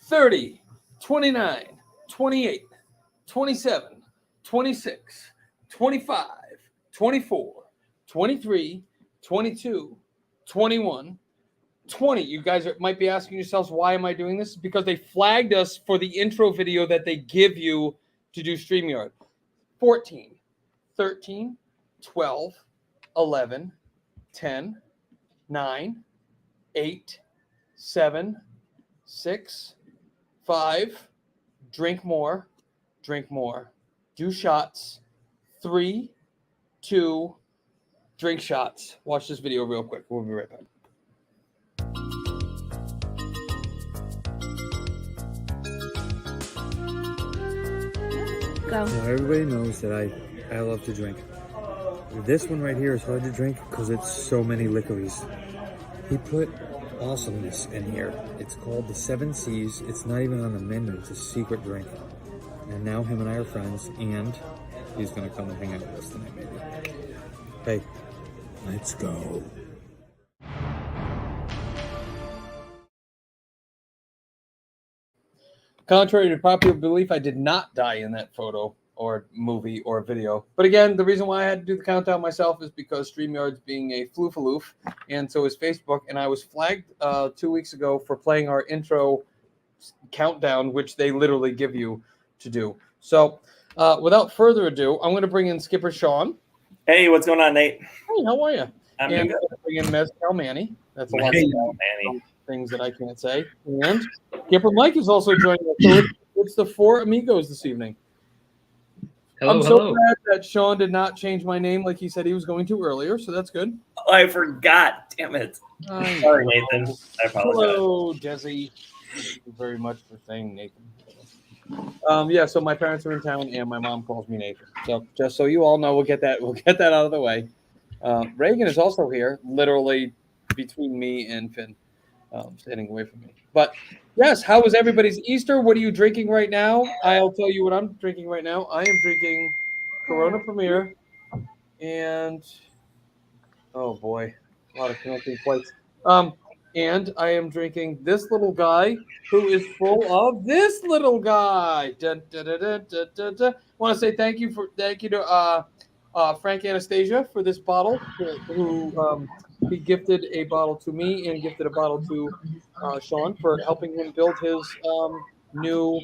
30, 29, 28, 27, 26, 25, 24, 23, 22, 21, 20. You guys might be asking yourselves, why am I doing this? Because they flagged us for the intro video that they give you to do StreamYard. 14, 13, 12, 11, 10, 9, 8, 7, 6, 5, drink more, do shots, 3, 2, drink shots. Watch this video real quick. We'll be right back. Go. Now everybody knows that I love to drink. This one right here is hard to drink because it's so many liquories. He put awesomeness in here. It's called the 7 C's. It's not even on the menu. It's a secret drink. And now him and I are friends, and he's gonna come and hang out with us tonight, maybe. Hey, let's go. Contrary to popular belief, I did not die in that photo or movie or video. But again, the reason why I had to do the countdown myself is because StreamYard's being a floofaloof, and so is Facebook. And I was flagged 2 weeks ago for playing our intro countdown, which they literally give you to do. So without further ado, I'm going to bring in Skipper Sean. Hey, what's going on, Nate? Hey, how are you? I'm and good. Bring in Mezcal Manny. That's a lot Hey, of Manny. things that I can't say. And Skipper Mike is also joining us. So it's the 4 amigos this evening. Hello, I'm so hello. glad that Sean did not change my name like he said he was going to earlier, so that's good. Oh, I forgot. Damn it. Sorry, Nathan. I apologize. Hello, Desi. Thank you very much for saying Nathan. Yeah, so my parents are in town, and my mom calls me Nathan. So just so you all know, we'll get that out of the way. Reagan is also here, literally between me and Finn, standing away from me. But yes, how was everybody's Easter? What are you drinking right now? I'll tell you what I'm drinking right now. I am drinking Corona Premier, and oh boy, a lot of connecting flights. And I am drinking this little guy who is full of this little guy. Want to say thank you to Frank Anastasia for this bottle. Who he gifted a bottle to me and gifted a bottle to Sean for helping him build his new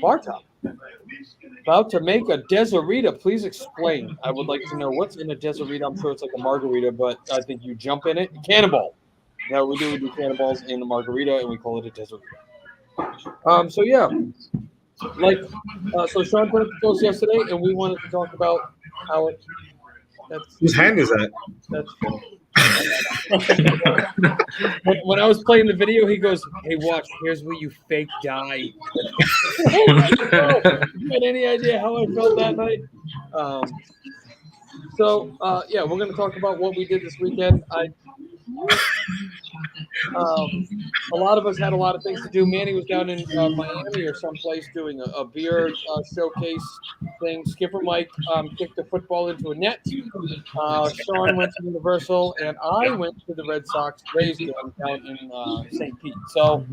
bar top. About to make a Desirita. Please explain. I would like to know what's in a Desirita. I'm sure it's like a margarita, but I think you jump in it. Cannonball. Now we do cannonballs in the margarita, and we call it a Desirita. So yeah, so Sean put up the post yesterday, and we wanted to talk about how it. Whose hand is that? That's true. when I was playing the video, he goes, "Hey, watch. Here's where you fake die." You got any idea how I felt that night? Yeah, we're going to talk about what we did this weekend. A lot of us had a lot of things to do. Manny was down in Miami or someplace doing a beer showcase thing. Skipper Mike kicked a football into a net. Sean went to Universal, and I went to the Red Sox Rays game down in St. Pete. So,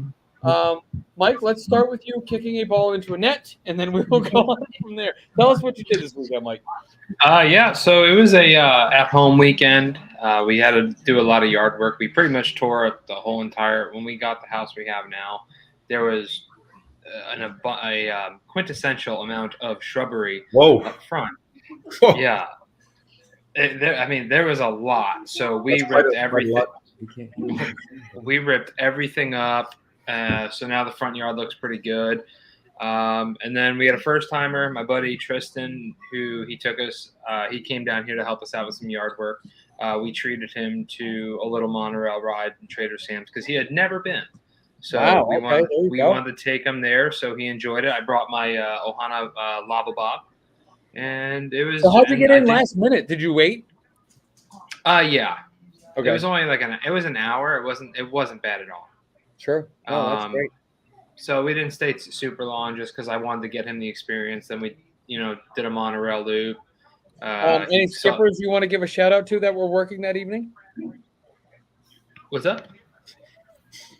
Mike, let's start with you kicking a ball into a net, and then we will go on from there. Tell us what you did this weekend, Mike. Yeah, so it was a at-home weekend. We had to do a lot of yard work. We pretty much tore up the whole entire – when we got the house we have now, there was a quintessential amount of shrubbery up front. Whoa. Yeah. There was a lot. So we ripped everything. We ripped everything up. So now the front yard looks pretty good. And then we had a first timer, my buddy Tristan, who he took us. He came down here to help us out with some yard work. We treated him to a little monorail ride in Trader Sam's because he had never been. So we wanted to take him there, so he enjoyed it. I brought my Ohana Lava Bob, and it was. So how'd you get in last minute? Did you wait? Yeah. Okay. It was only like it was an hour. It wasn't bad at all. Sure. Oh, that's great. So we didn't stay super long just because I wanted to get him the experience. Then we, did a monorail loop. Any skippers you want to give a shout out to that were working that evening? What's up?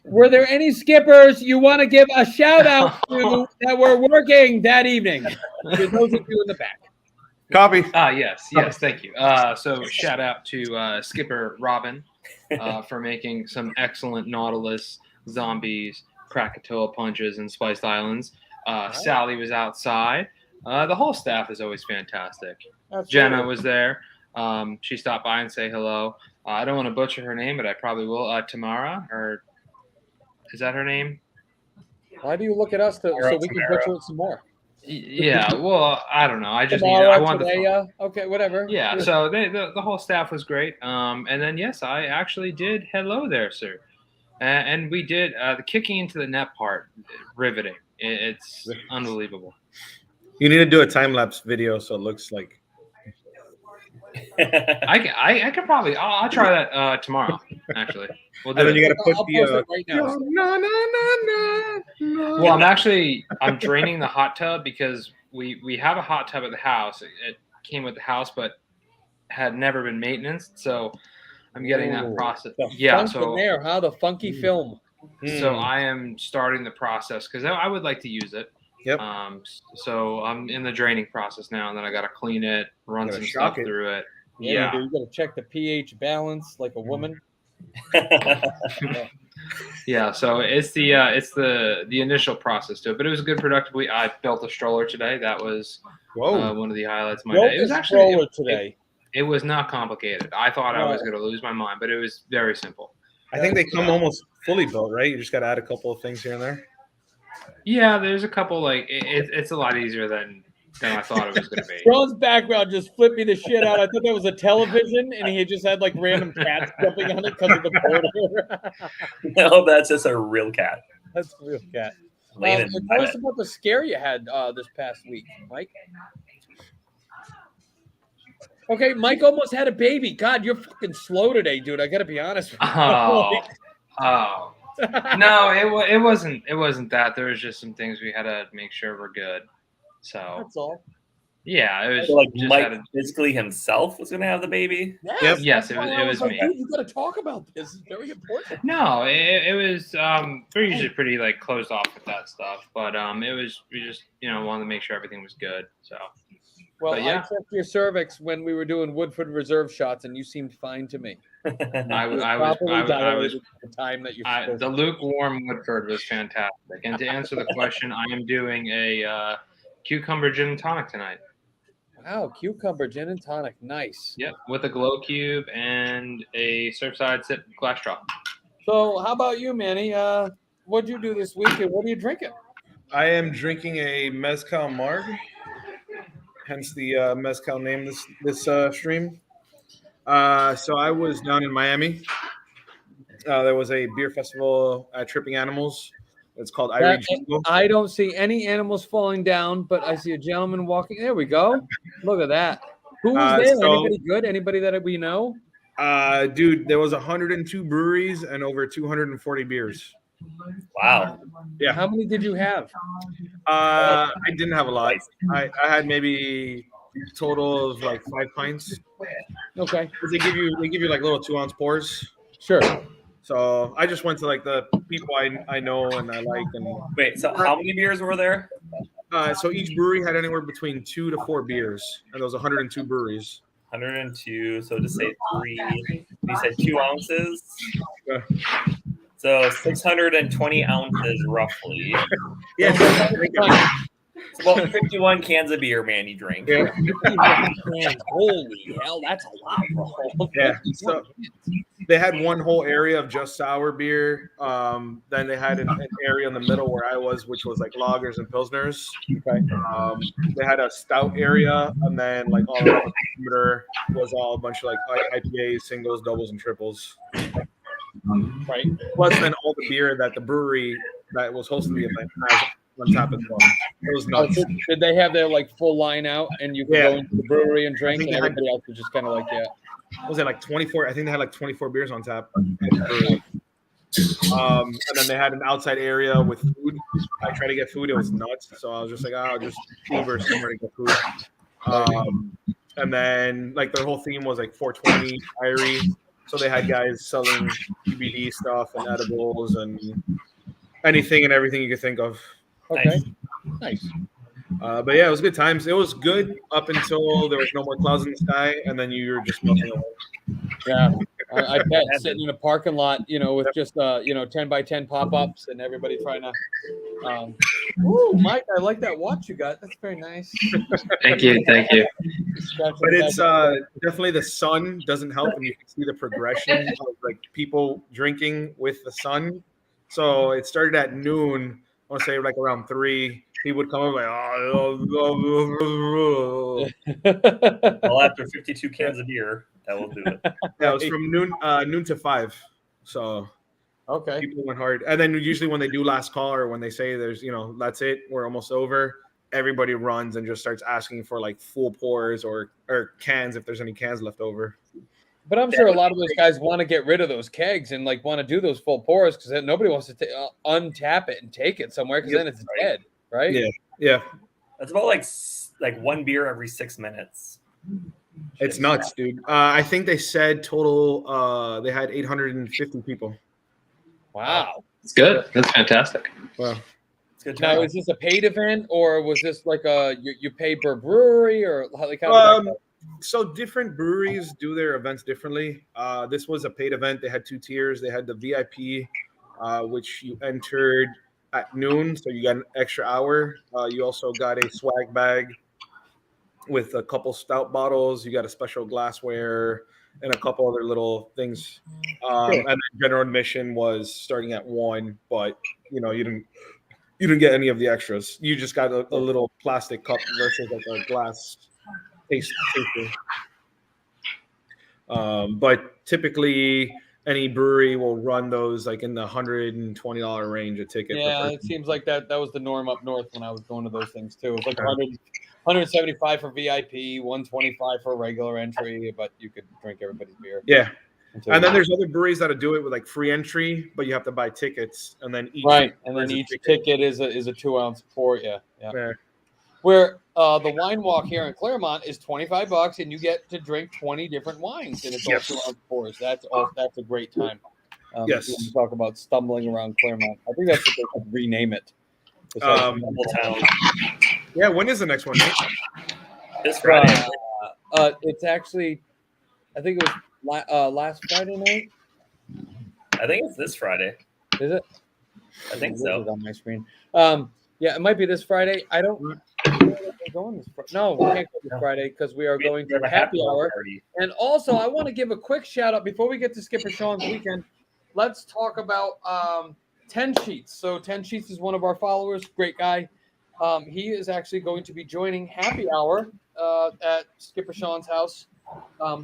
Were there any skippers you want to give a shout out to that were working that evening? For those of you in the back. Copy. Yes, thank you. So shout out to Skipper Robin for making some excellent Nautilus, zombies, Krakatoa punches, and spiced islands. Sally was outside. The whole staff is always fantastic. Jenna was there. She stopped by and say hello. I don't want to butcher her name, but I probably will. Tamara, or is that her name? Why do you look at us so we can butcher it some more? Yeah, well, I don't know. I just Tamara, I wanted to. Okay, whatever. Yeah, so the whole staff was great. And then yes, I actually did hello there, sir. And we did the kicking into the net part, riveting. It's unbelievable. You need to do a time lapse video so it looks like. I could probably I'll try that tomorrow. Actually, and then you got to put the right now. No. Well, I'm draining the hot tub because we have a hot tub at the house. It came with the house, but had never been maintenance. So I'm getting that process. Yeah, so there, huh? The funky film. So I am starting the process because I would like to use it. Yep. So I'm in the draining process now, and then I got to clean it, run some stuff through it. Yeah. You got to check the pH balance like a woman. Yeah. So it's the initial process to it, but it was a good productive week. I built a stroller today. That was one of the highlights of my day. It was actually today. It was not complicated. I thought I was going to lose my mind, but it was very simple. I think they come almost fully built, right? You just got to add a couple of things here and there. Yeah, there's a couple it's a lot eeasier than I thought it was going to be. Sean's background just flipped me the shit out. I thought that was a television, and he just had like random cats jumping on it because of the border. No, that's just a real cat. That's a real cat. Tell us about the scare you had this past week, Mike. Okay, Mike almost had a baby. God, you're fucking slow today, dude. I got to be honest with you. Oh. No, it wasn't that. There was just some things we had to make sure were good. So that's all. Yeah, it was so, like just Mike physically himself was going to have the baby. Yes, it was me. Dude, you got to talk about this. It's very important. No, it was. We're usually pretty like closed off with that stuff, but we just wanted to make sure everything was good. So. Well, I checked your cervix when we were doing Woodford Reserve shots, and you seemed fine to me. I was the time that you're the lukewarm Woodford was fantastic. And to answer the question, I am doing a cucumber gin and tonic tonight. Wow, cucumber gin and tonic, nice. Yep, with a glow cube and a Surfside sip glass straw. So, how about you, Manny? What'd you do this week, and what are you drinking? I am drinking a mezcal marg. Hence the mezcal name this stream. So I was down in Miami. There was a beer festival at Tripping Animals. It's called Irish Jungle. I don't see any animals falling down, but I see a gentleman walking. There we go. Look at that. Who was there? Anybody good? Anybody that we know? Dude, there was 102 breweries and over 240 beers. Wow. Yeah. How many did you have? I didn't have a lot. I had maybe a total of like 5 pints. Okay. They give you like little 2-ounce pours. Sure. So I just went to like the people I know and I like. And wait, so how many beers were there? So each brewery had anywhere between 2 to 4 beers, and there was 102 breweries. 102. So to say 3, you said 2 ounces. Yeah. So 620 ounces roughly. Yeah. It's about 51 cans of beer, Manny drank. Yeah. Holy hell, that's a lot, bro. Yeah. So they had one whole area of just sour beer. Then they had an area in the middle where I was, which was like lagers and pilsners. Okay. They had a stout area, and then like all around the perimeter was all a bunch of like IPAs, singles, doubles, and triples. Right. Plus, then all the beer that the brewery that was hosting the event has on top as well. It was nuts. Did they have their like full line out, and you could go into the brewery and drink, and everybody else was just kind of like, was it like 24? I think they had like 24 beers on tap. And then they had an outside area with food. I tried to get food. It was nuts. So I was just like, I'll just Uber somewhere to get food. And then like their whole theme was like 420 Irie. So they had guys selling CBD stuff and edibles and anything and everything you could think of. Okay. Nice. But yeah, it was good times. It was good up until there was no more clouds in the sky, and then you were just melting away. Yeah. I bet sitting in a parking lot, with just 10 by 10 pop-ups and everybody trying to ooh, Mike, I like that watch you got. That's very nice. Thank you. But it's definitely the sun doesn't help, and you can see the progression of like people drinking with the sun. So it started at noon. I want to say like around 3. He would come up like, Well, after 52 cans of beer, that will do it. Yeah, it was from noon to 5. So okay. people went hard. And then usually when they do last call or when they say there's, that's it, we're almost over, everybody runs and just starts asking for like full pours or cans if there's any cans left over. But I'm sure a lot of those guys want to get rid of those kegs and like want to do those full pours because then nobody wants to untap it and take it somewhere because then it's dead, right? Yeah. That's about like one beer every 6 minutes. It's nuts, dude. I think they said total they had 850 people. Wow. It's good. That's fantastic. Wow. It's good. Now, is this a paid event or was this like you pay per brewery or how so different breweries do their events differently. This was a paid event. They had 2 tiers. They had the VIP, which you entered at noon, so you got an extra hour. You also got a swag bag with a couple stout bottles. You got a special glassware and a couple other little things. And then general admission was starting at 1, but you didn't get any of the extras. You just got a little plastic cup versus like a glass taster. But typically any brewery will run those like in the $120 range a ticket. Yeah, it seems like that was the norm up north when I was going to those things too. It was like 175 for VIP, 125 for regular entry, but you could drink everybody's beer. Yeah. And then there's other breweries that'll do it with like free entry, but you have to buy tickets, and then each ticket is a 2-ounce pour. Yeah. Where the wine walk here in Claremont is $25, and you get to drink 20 different wines, and it's all 2-ounce pours. That's a great time. Yes. When you talk about stumbling around Claremont, I think that's what they could rename it. Town. Yeah. When is the next one, Nate? This Friday. It's actually, I think it was last Friday night. I think it's this Friday. Is it? I think so. On my screen. Yeah, it might be this Friday. I don't. Going this no, we can't go this Friday because we are going to a happy hour. And also, I want to give a quick shout out before we get to Skipper Sean's weekend. Let's talk about 10 Sheets. So 10 Sheets is one of our followers, great guy. He is actually going to be joining happy hour at Skipper Sean's house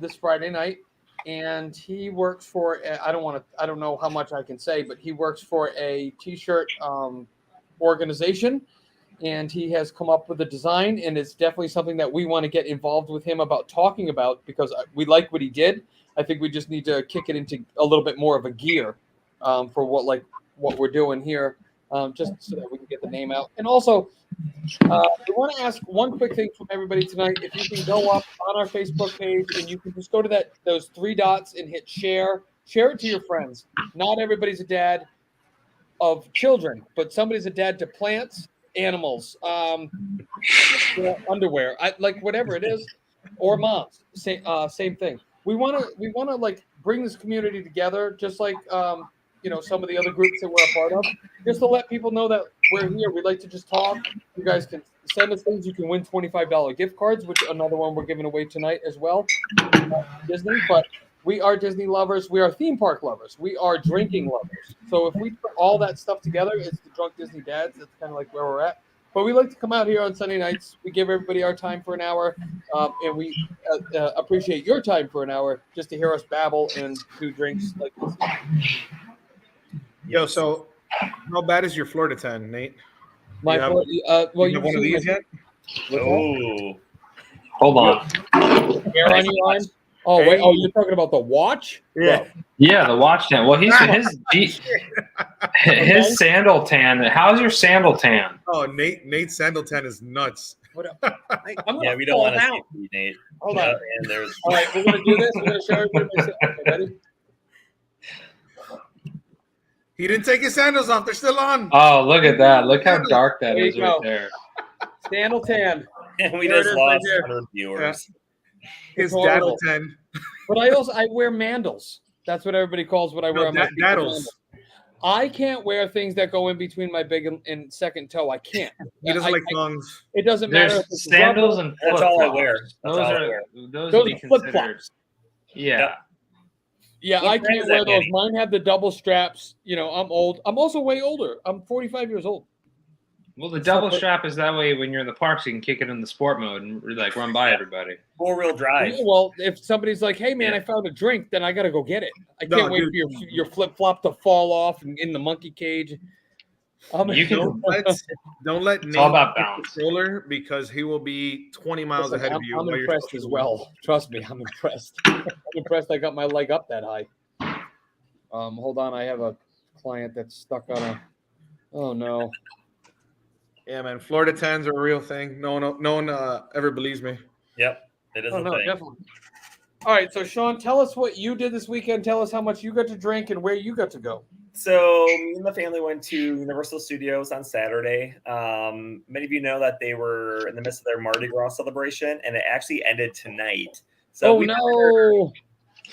this Friday night. And he works for I don't know how much I can say, but he works for a t-shirt organization, and he has come up with a design, and it's definitely something that we want to get involved with him about talking about because we like what he did. I think we just need to kick it into a little bit more of a gear for what we're doing here, just so that we can get the name out. And also, we want to ask one quick thing from everybody tonight. If you can go up on our Facebook page and you can just go to those 3 dots and hit share it to your friends. Not everybody's a dad of children, but somebody's a dad to plants, animals, underwear, whatever it is, or moms. Same thing. We want to like bring this community together, just like some of the other groups that we're a part of, just to let people know that we're here. We'd like to just talk. You guys can send us things. You can win $25 gift cards, which another one we're giving away tonight as well. Disney, but we are Disney lovers. We are theme park lovers. We are drinking lovers. So if we put all that stuff together, it's the Drunk Disney Dads. That's kind of like where we're at. But we like to come out here on Sunday nights. We give everybody our time for an hour, and we appreciate your time for an hour just to hear us babble and do drinks like this. Yo, so how bad is your Florida tan, Nate? You have one of these yet? Oh, hold on. Hair on your arm? Oh wait! Oh, you're talking about the watch? Yeah. Yeah, the watch tan. Well, his sandal tan. How's your sandal tan? Oh, Nate's sandal tan is nuts. What up? Yeah, we don't want to see you, Nate. Hold on. And there's... All right, we're gonna do this. We're gonna show everybody. Okay, ready? He didn't take his sandals off. They're still on. Oh, look at that. Look how dark that There you is right go. there. Sandal tan. And we There it just is lost right there. 100 viewers. His horrible. daddle 10. But I wear mandals. That's what everybody calls what I wear on my feet. Daddles. I can't wear things that go in between my big and second toe. I can't. He doesn't like thongs. It doesn't matter. There's if it's sandals rubber. and That's flip all I flops. wear. That's all I wear. Those Those would be are flip considered. flops. Yeah. Yep. Yeah, What I brand can't is wear that, those. Manny? Mine have the double straps. You know, I'm old. I'm also way older. I'm 45 years old. Well, the double strap is that way when you're in the park, so you can kick it in the sport mode and like run by everybody. 4-wheel drive. Well, if somebody's like, "Hey, man, Yeah. I found a drink," then I got to go get it. I No, can't wait dude. for your flip flop to fall off in the monkey cage. You can. Don't let Nate all about take balance. the stroller because he will be 20 miles Listen, ahead of you. I'm while you're impressed supposed as to well. Trust me, I'm impressed. I'm impressed I got my leg up that high. Hold on, I have a client that's stuck on a. Oh no. Yeah, man. Florida tans are a real thing. No one ever believes me. Yep. It is Oh a no, thing. definitely. All right, so Sean, tell us what you did this weekend. Tell us how much you got to drink and where you got to go. So me and the family went to Universal Studios on Saturday. Many of you know that they were in the midst of their Mardi Gras celebration, and it actually ended tonight. So Oh no.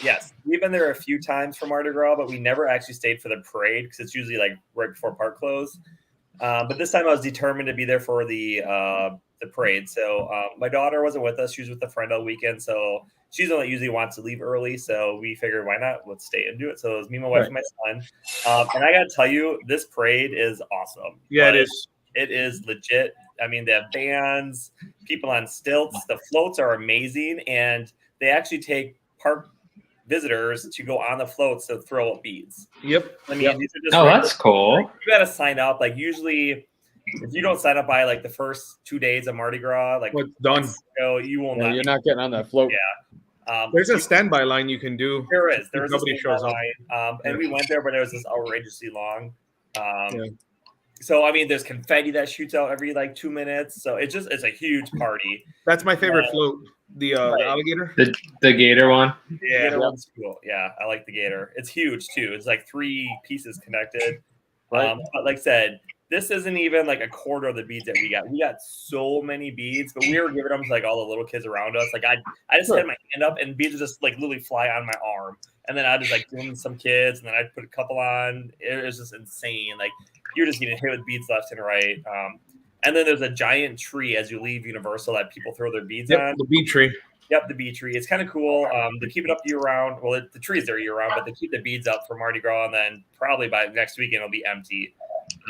Yes, we've been there a few times for Mardi Gras, but we never actually stayed for the parade because it's usually like right before park close. But this time I was determined to be there for the parade. So my daughter wasn't with us; she was with a friend all weekend. So she's the one that usually wants to leave early. So we figured, why not? Let's stay and do it. So it was me, my wife, and my son. And I got to tell you, this parade is awesome. Yeah, Like, it is. It is legit. I mean, they have bands, people on stilts. The floats are amazing, and they actually take park visitors to go on the floats to throw up beads. Yep. I mean, these are just Oh, regular- that's cool. like, you got to sign up. Like usually, if you don't sign up by like the first 2 days of Mardi Gras, like What's done? you will No, not. you're not getting on that float. Yeah. There's a standby line you can do. There is. if A nobody shows up. line. And we went there, but it was just outrageously long. Yeah. So I mean, there's confetti that shoots out every like 2 minutes. So it's a huge party. That's my favorite float. The alligator. The gator one. Yeah, Yeah. that's cool. Yeah, I like the gator. It's huge too. It's like 3 pieces connected. Right. But like I said, this isn't even like a quarter of the beads that we got. We got so many beads, but we were giving them to like all the little kids around us. Like I just had my hand up and beads would just like literally fly on my arm. And then I just like give them to some kids and then I'd put a couple on. It was just insane. Like you're just getting hit with beads left and right. And then there's a giant tree as you leave Universal that people throw their beads on. The bee tree. Yep, the bee tree. It's kind of cool. They keep it up year round. Well, the tree's there year round, but they keep the beads up for Mardi Gras, and then probably by next weekend it'll be empty.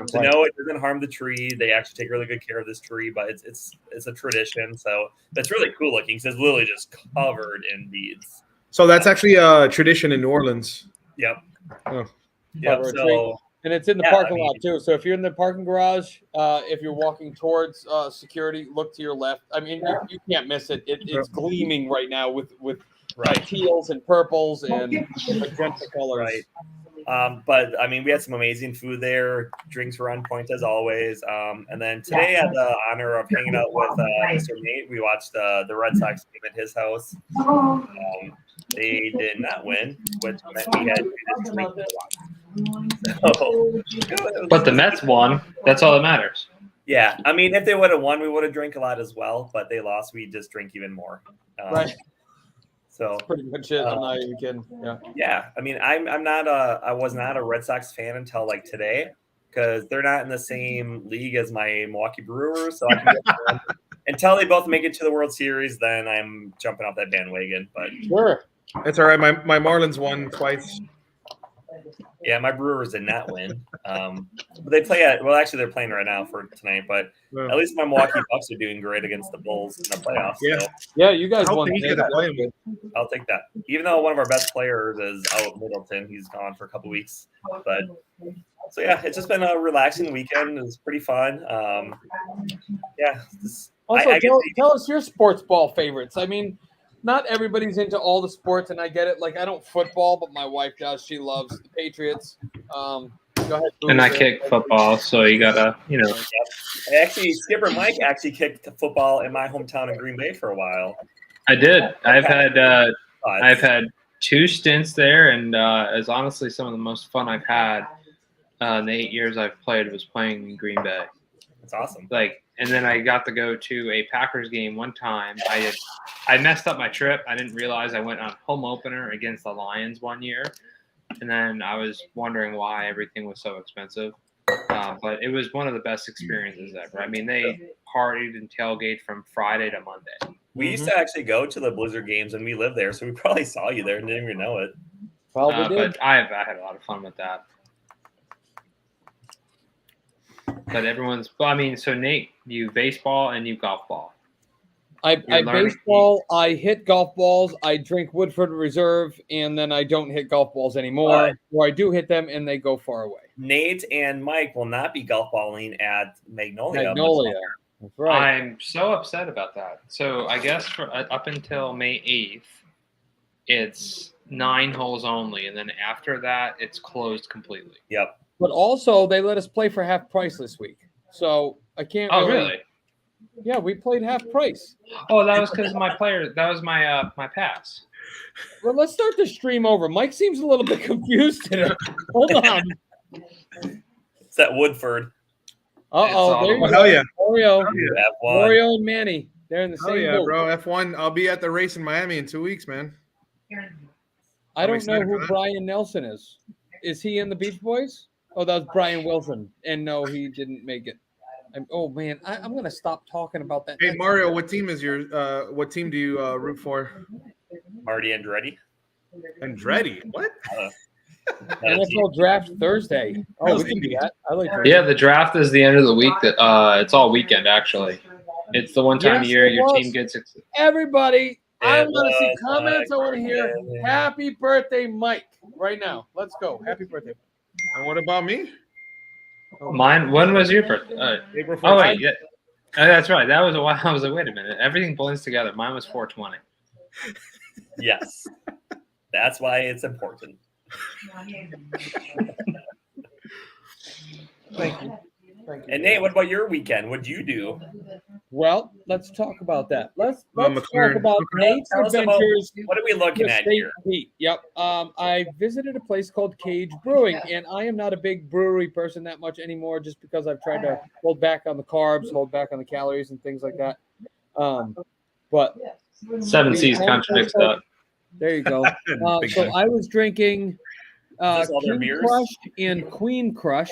So no, it doesn't harm the tree. They actually take really good care of this tree, but it's a tradition. So that's really cool looking. So it's literally just covered in beads. So that's actually a tradition in New Orleans. Yep. Oh. Yep. Cover a So And it's in the Yeah, parking I mean- lot too. So if you're in the parking garage, if you're walking towards security, look to your left. I mean, you can't miss it. It's gleaming right now with right. teals and purples and magenta colors. Right. But I mean, we had some amazing food there. Drinks were on point as always. And then today, I had the honor of hanging out with Mr. Nate. We watched the Red Sox game at his house. They did not win, which meant we had to just drink a lot. So, But the Mets won. That's all that matters. yeah, I mean, if they would have won, we would have drank a lot as well. But they lost, we just drink even more. Right. So Pretty much it. I'm not even kidding. Yeah. yeah, I mean, I was not a Red Sox fan until like today because they're not in the same league as my Milwaukee Brewers. So I can get them. Until they both make it to the World Series, then I'm jumping off that bandwagon. But Sure. It's all right. My Marlins won twice. yeah, my Brewers did not win. But they play actually they're playing right now for tonight. But at least my Milwaukee Bucks are doing great against the Bulls in the playoffs. Yeah. So Yeah, you guys How won. can he today. get to play him? I'll take that. Even though one of our best players is out Middleton, he's gone for a couple weeks. But so yeah, it's just been a relaxing weekend. It was pretty fun. Yeah. Also, I tell us your sports ball favorites. I mean, not everybody's into all the sports, and I get it. Like, I don't football, but my wife does. She loves the Patriots. Go ahead. And I kick football, so you gotta, Actually, Skipper Mike actually kicked football in my hometown in Green Bay for a while. I did. I've had 2 stints there, and it's honestly some of the most fun I've had. in the 8 years I've played was playing in Green Bay. That's awesome. And then I got to go to a Packers game one time. I messed up my trip. I didn't realize I went on home opener against the Lions one year, and then I was wondering why everything was so expensive. But it was one of the best experiences ever. I mean, they partied and tailgate from Friday to Monday. We used to actually go to the Blizzard games when we lived there, so we probably saw you there and didn't even know it. Probably did. But I had a lot of fun with that. But everyone's. Well, I mean, so Nate, you baseball and you golf ball. I baseball. I hit golf balls. I drink Woodford Reserve, and then I don't hit golf balls anymore. Or I do hit them, and they go far away. Nate and Mike will not be golf balling at Magnolia. That's right. I'm so upset about that. So I guess for up until May 8th, it's 9 holes only, and then after that, it's closed completely. Yep. But also, they let us play for half price this week, so I can't. Oh, really? Yeah, we played half price. Oh, that was because of my player. That was my my pass. Well, let's start the stream over. Mike seems a little bit confused today. Hold on. It's that Woodford. Uh-oh. There you go. Hell yeah. Oreo and Manny. They're in the same boat. Bro. F1. I'll be at the race in Miami in 2 weeks, man. I don't know who Brian Nelson is. Is he in the Beach Boys? Oh, that was Brian Wilson. And no, he didn't make it. Oh man, I'm gonna stop talking about that. Hey Mario, what team is your? What team do you root for? Marty Andretti. Andretti. What? NFL draft Thursday. Oh, we can do that. I like that. Yeah, the draft is the end of the week. That it's all weekend actually. It's the one time a year your team gets. Everybody, I want to see comments. I want to hear "Happy Birthday, Mike" right now. Let's go. Happy birthday. And what about me? Mine. When was your birthday? April 14th. Oh wait, yeah, that's right. That was a while. I was like, wait a minute, everything blends together. Mine was 420. Yes, that's why it's important. Thank you. And Nate, what about your weekend? What'd you do? Well, let's talk about that. Let's talk about Nate's Tell us about- adventures. What are we looking at here? Yep. I visited a place called Cage Brewing, and I am not a big brewery person that much anymore, just because I've tried to hold back on the carbs, hold back on the calories, and things like that. But 7 C's contradicts that. there you go. So I was drinking King King Crush and Queen Crush.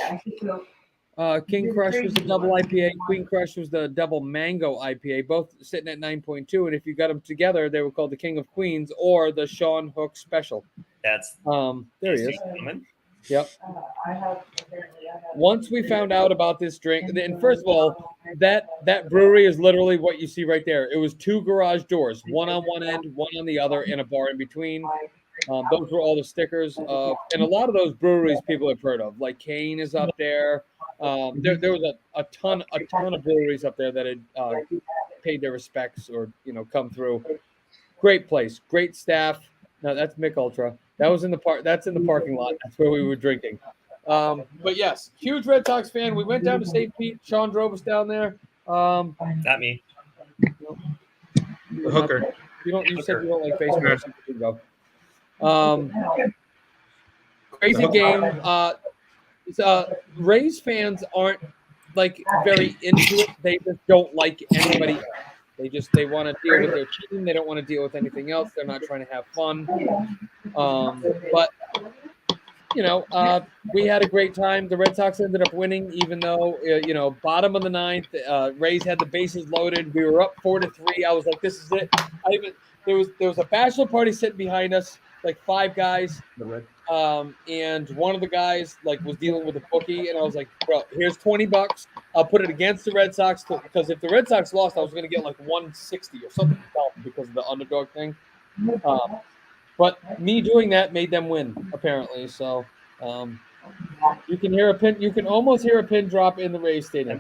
King Crush was the double IPA. Queen Crush was the double mango IPA, both sitting at 9.2. And if you got them together, they were called the King of Queens or the Sean Hook Special. That's there he is. Coming. Yep. Once we found out about this drink, and first of all, that brewery is literally what you see right there. It was 2 garage doors, one on one end, one on the other, and a bar in between. Those were all the stickers. And a lot of those breweries people have heard of, like Kane is up there. There was a ton of breweries up there that had paid their respects or come through. Great place, great staff. No, that's Mick Ultra. That was in the park. That's in the parking lot. That's where we were drinking. But yes, huge Red Sox fan. We went down to St. Pete. Sean drove us down there. Not me. The hooker. You said you don't like baseball. So you go. Crazy game. Rays fans aren't like very into it. They just don't like anybody else. They want to deal with their team. They don't want to deal with anything else. They're not trying to have fun. But we had a great time. The Red Sox ended up winning, even though bottom of the ninth, Rays had the bases loaded. We were up 4-3. I was like, this is it. There was a bachelor party sitting behind us, like 5 guys. And one of the guys was dealing with a bookie, and I was like, bro, here's $20. I'll put it against the Red Sox because if the Red Sox lost, I was going to get like 160 or something because of the underdog thing. But me doing that made them win, apparently. So you can hear a pin. You can almost hear a pin drop in the Rays stadium.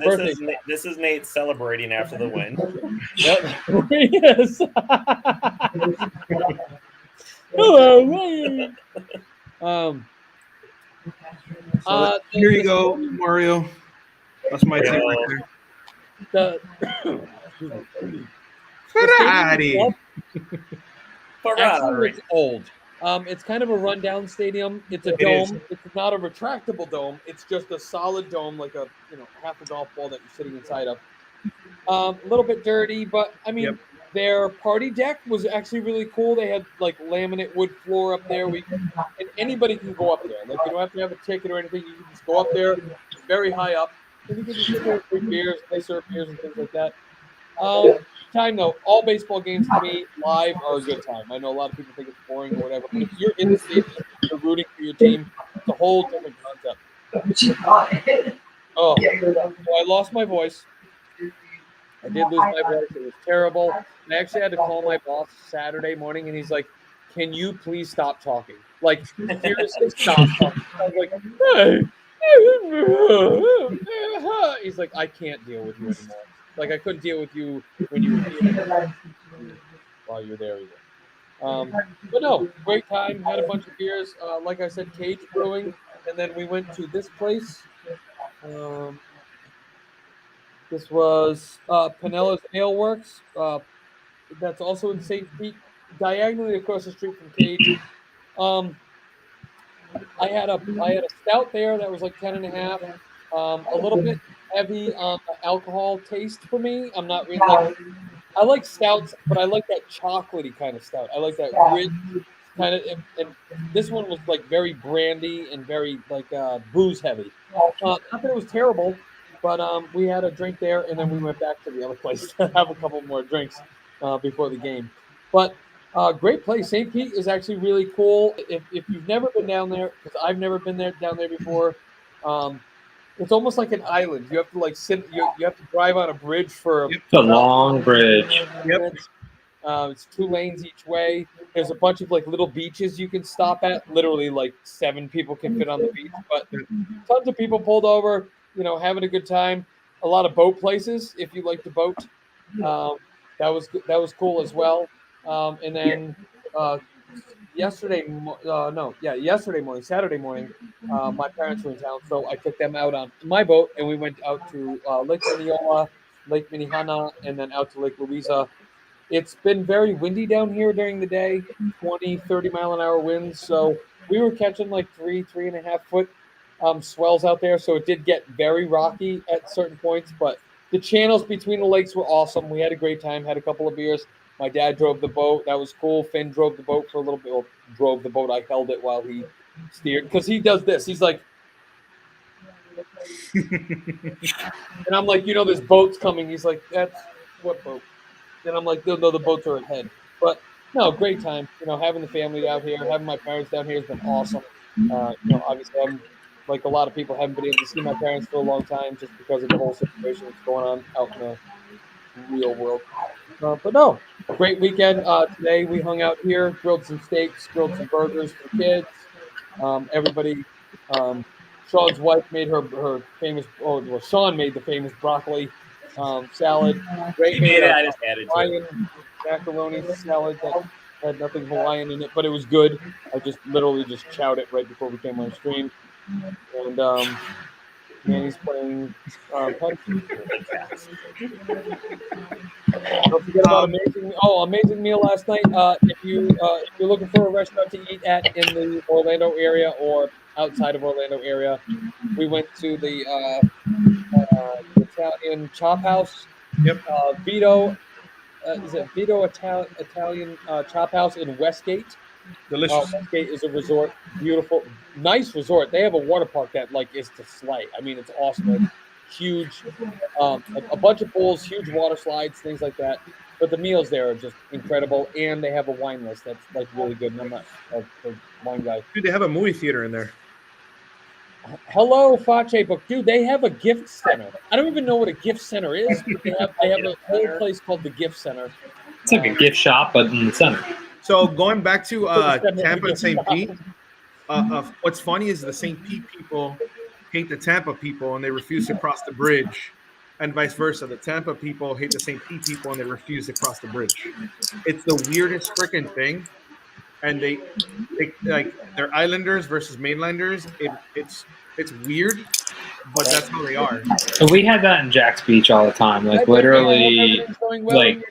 This is Nate celebrating after the win. Yep. Yes. Hello. Here you go, Mario. That's my team right there. Ferrari. It's old. It's kind of a rundown stadium. It's a It is. dome. It's not a retractable dome. It's just a solid dome, like a half a golf ball that you're sitting inside of. A little bit dirty, but I mean, Yep. their party deck was actually really cool. They had like laminate wood floor up there. And anybody can go up there. Like you don't have to have a ticket or anything. You can just go up there. It's very high up, and you can just sit there and drink beers. They serve beers and things like that. Time though, all baseball games to me live are a good time. I know a lot of people think it's boring or whatever, but if you're in the stadium, you're rooting for your team. It's a whole different concept. Oh, so I lost my voice. I did lose my voice. It was terrible. I actually had to call my boss Saturday morning, and he's like, "Can you please stop talking? Like, seriously, stop talking." I was like, "Hey." He's like, "I can't deal with you anymore. Like, I couldn't deal with you when you were here while you're there either." But no, great time. Had a bunch of beers. Like I said, Cage Brewing, and then we went to this place. This was Pinella's Ale Works. That's also in St. Pete, diagonally across the street from Cage. I had a stout there that was like 10.5. A little bit heavy on the alcohol taste for me. I'm not really like, I like stouts, but I like that chocolatey kind of stout. I like that rich kind of, and this one was like very brandy and very like booze heavy. Not that it was terrible, but we had a drink there, and then we went back to the other place to have a couple more drinks before the game. But great place. St. Pete is actually really cool. If you've never been down there, because I've never been down there before, it's almost like an island. You have to like sit. You have to drive on a bridge for It's a long bridge. Yep. It's 2 lanes each way. There's a bunch of like little beaches you can stop at. Literally, like 7 people can fit on the beach, but tons of people pulled over. Having a good time. A lot of boat places if you like to boat. That was cool as well. And then Saturday morning, my parents were in town, so I took them out on my boat, and we went out to Lake Minneola, Lake Minnehaha, and then out to Lake Louisa. It's been very windy down here during the day, 20, 30 mile an hour winds. So we were catching like 3.5 foot swells out there. So it did get very rocky at certain points, but the channels between the lakes were awesome. We had a great time, had a couple of beers. My dad drove the boat. That was cool. Finn drove the boat for a little bit. Well, drove the boat. I held it while he steered, because he does this. He's like, and I'm like, there's boats coming. He's like, that's what boat? And I'm like, no, the boats are ahead. But no, great time. Having the family out here, having my parents down here has been awesome. Obviously, I'm like a lot of people haven't been able to see my parents for a long time just because of the whole situation that's going on out in the real world. But no, great weekend. Today we hung out here, grilled some steaks, grilled some burgers for kids. Everybody. Sean's wife made her famous. Sean made the famous broccoli salad. He made it. I just added to it. Hawaiian macaroni salad that had nothing Hawaiian in it, but it was good. I just literally just chowed it right before we came on stream. And Manny's playing punch. Don't forget about amazing meal last night. If you're looking for a restaurant to eat at in the Orlando area or outside of Orlando area, we went to the Italian Chop House. Yep. Vito, is it Vito Italian Chop House in Westgate? Delicious. Westgate is a resort, beautiful, nice resort. They have a water park that like is to slay. I mean, it's awesome. It's huge, a bunch of pools, huge water slides, things like that. But the meals there are just incredible, and they have a wine list that's like really good. And I'm not a wine guy. Dude, they have a movie theater in there. Hello, Fache Book. Dude, they have a gift center. I don't even know what a gift center is. But they have a whole place called the gift center. It's like a gift shop, but in the center. So going back to Tampa and St. Pete, what's funny is the St. Pete people hate the Tampa people and they refuse to cross the bridge, and vice versa. The Tampa people hate the St. Pete people and they refuse to cross the bridge. It's the weirdest freaking thing. And they like they're islanders versus mainlanders. It's weird, but that's how they are. So we had that in Jack's Beach all the time. Like literally, like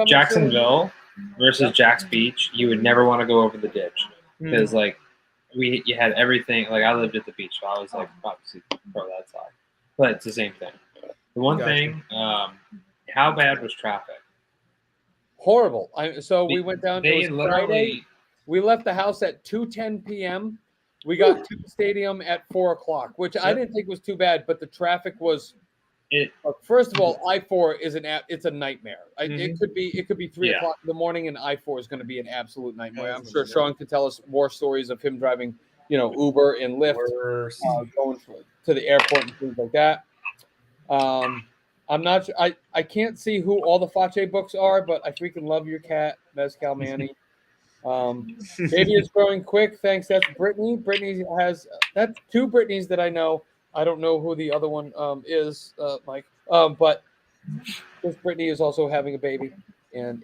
Jacksonville. versus Jack's Beach, you would never want to go over the ditch because like you had everything. Like I lived at the beach, so I was like obviously pro that side, but it's the same thing. The one thing, how bad was traffic? Horrible. We went down. They It was literally. Friday. We left the house at 2:10 p.m. We got to the stadium at 4 o'clock, which I didn't think was too bad, but the traffic was. First of all, I-4 is it's a nightmare. It could be 3 o'clock in the morning, and I-4 is going to be an absolute nightmare. I'm sure Sean could tell us more stories of him driving, Uber and Lyft, going to the airport and things like that. I'm not sure. I can't see who all the Facce books are, but I freaking love your cat, Mezcal Manny. Baby is growing quick. Thanks. That's Brittany. Brittany that's two Brittany's that I know. I don't know who the other one is, Mike. But this Brittany is also having a baby, and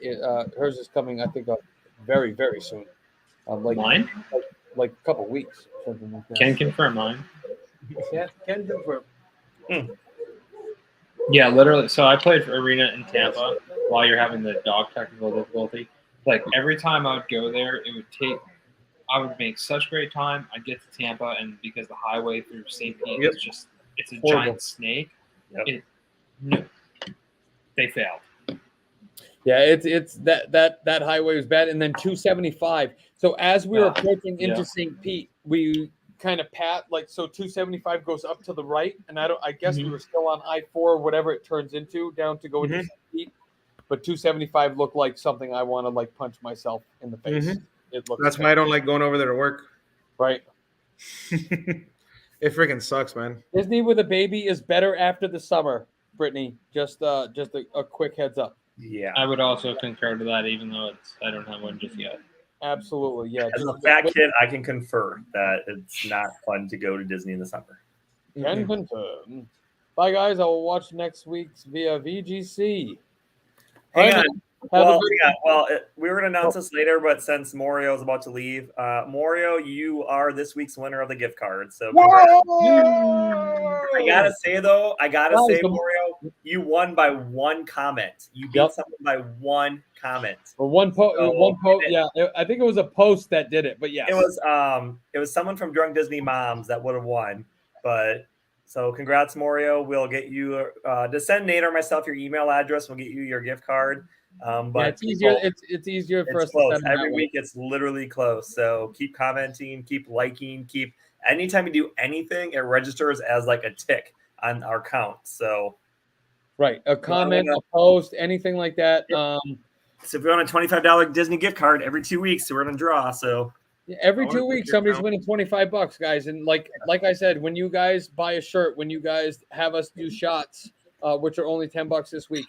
hers is coming, I think, very, very soon. Mine? Like a couple weeks. Something like that. Can confirm mine. Yeah, can confirm. Yeah, literally. So I played for Arena in Tampa while you're having the dog technical difficulty. Like every time I would go there, I would make such great time. I'd get to Tampa, and because the highway through St. Pete is it's a giant snake. They failed. Yeah, it's that highway was bad, and then 275. So as we were approaching into St. Pete, we kind of 275 goes up to the right, and I guess we were still on I-4, whatever it turns into, down to go into St. Pete. But 275 looked like something I want to punch myself in the face. That's why I don't like going over there to work. Right. It freaking sucks, man. Disney with a baby is better after the summer, Brittany. Just a quick heads up. Yeah. I would also concur to that, even though I don't have one just yet. Absolutely, yeah. As a fat kid, I can confirm that it's not fun to go to Disney in the summer. Can confirm. Bye, guys. I will watch next week's via VGC. Hang on. Well, we were going to announce this later, but since Mario is about to leave, Mario, you are this week's winner of the gift card. So I got to say, Mario, you won by one comment. You beat someone by one comment. Or one post. Yeah, I think it was a post that did it, but yes. It was someone from Drunk Disney Moms that would have won. But so congrats, Mario. We'll get you to send Nate or myself your email address. We'll get you your gift card. But it's easier. It's easier for us close. To send every week. It's literally close. So keep commenting, keep liking, anytime you do anything, it registers as like a tick on our count. So right, a comment, a post, anything like that. So if you're on a $25 Disney gift card every 2 weeks, so we're gonna draw. So every 2 weeks, somebody's winning $25, guys. And like I said, when you guys buy a shirt, when you guys have us do shots, which are only $10 this week,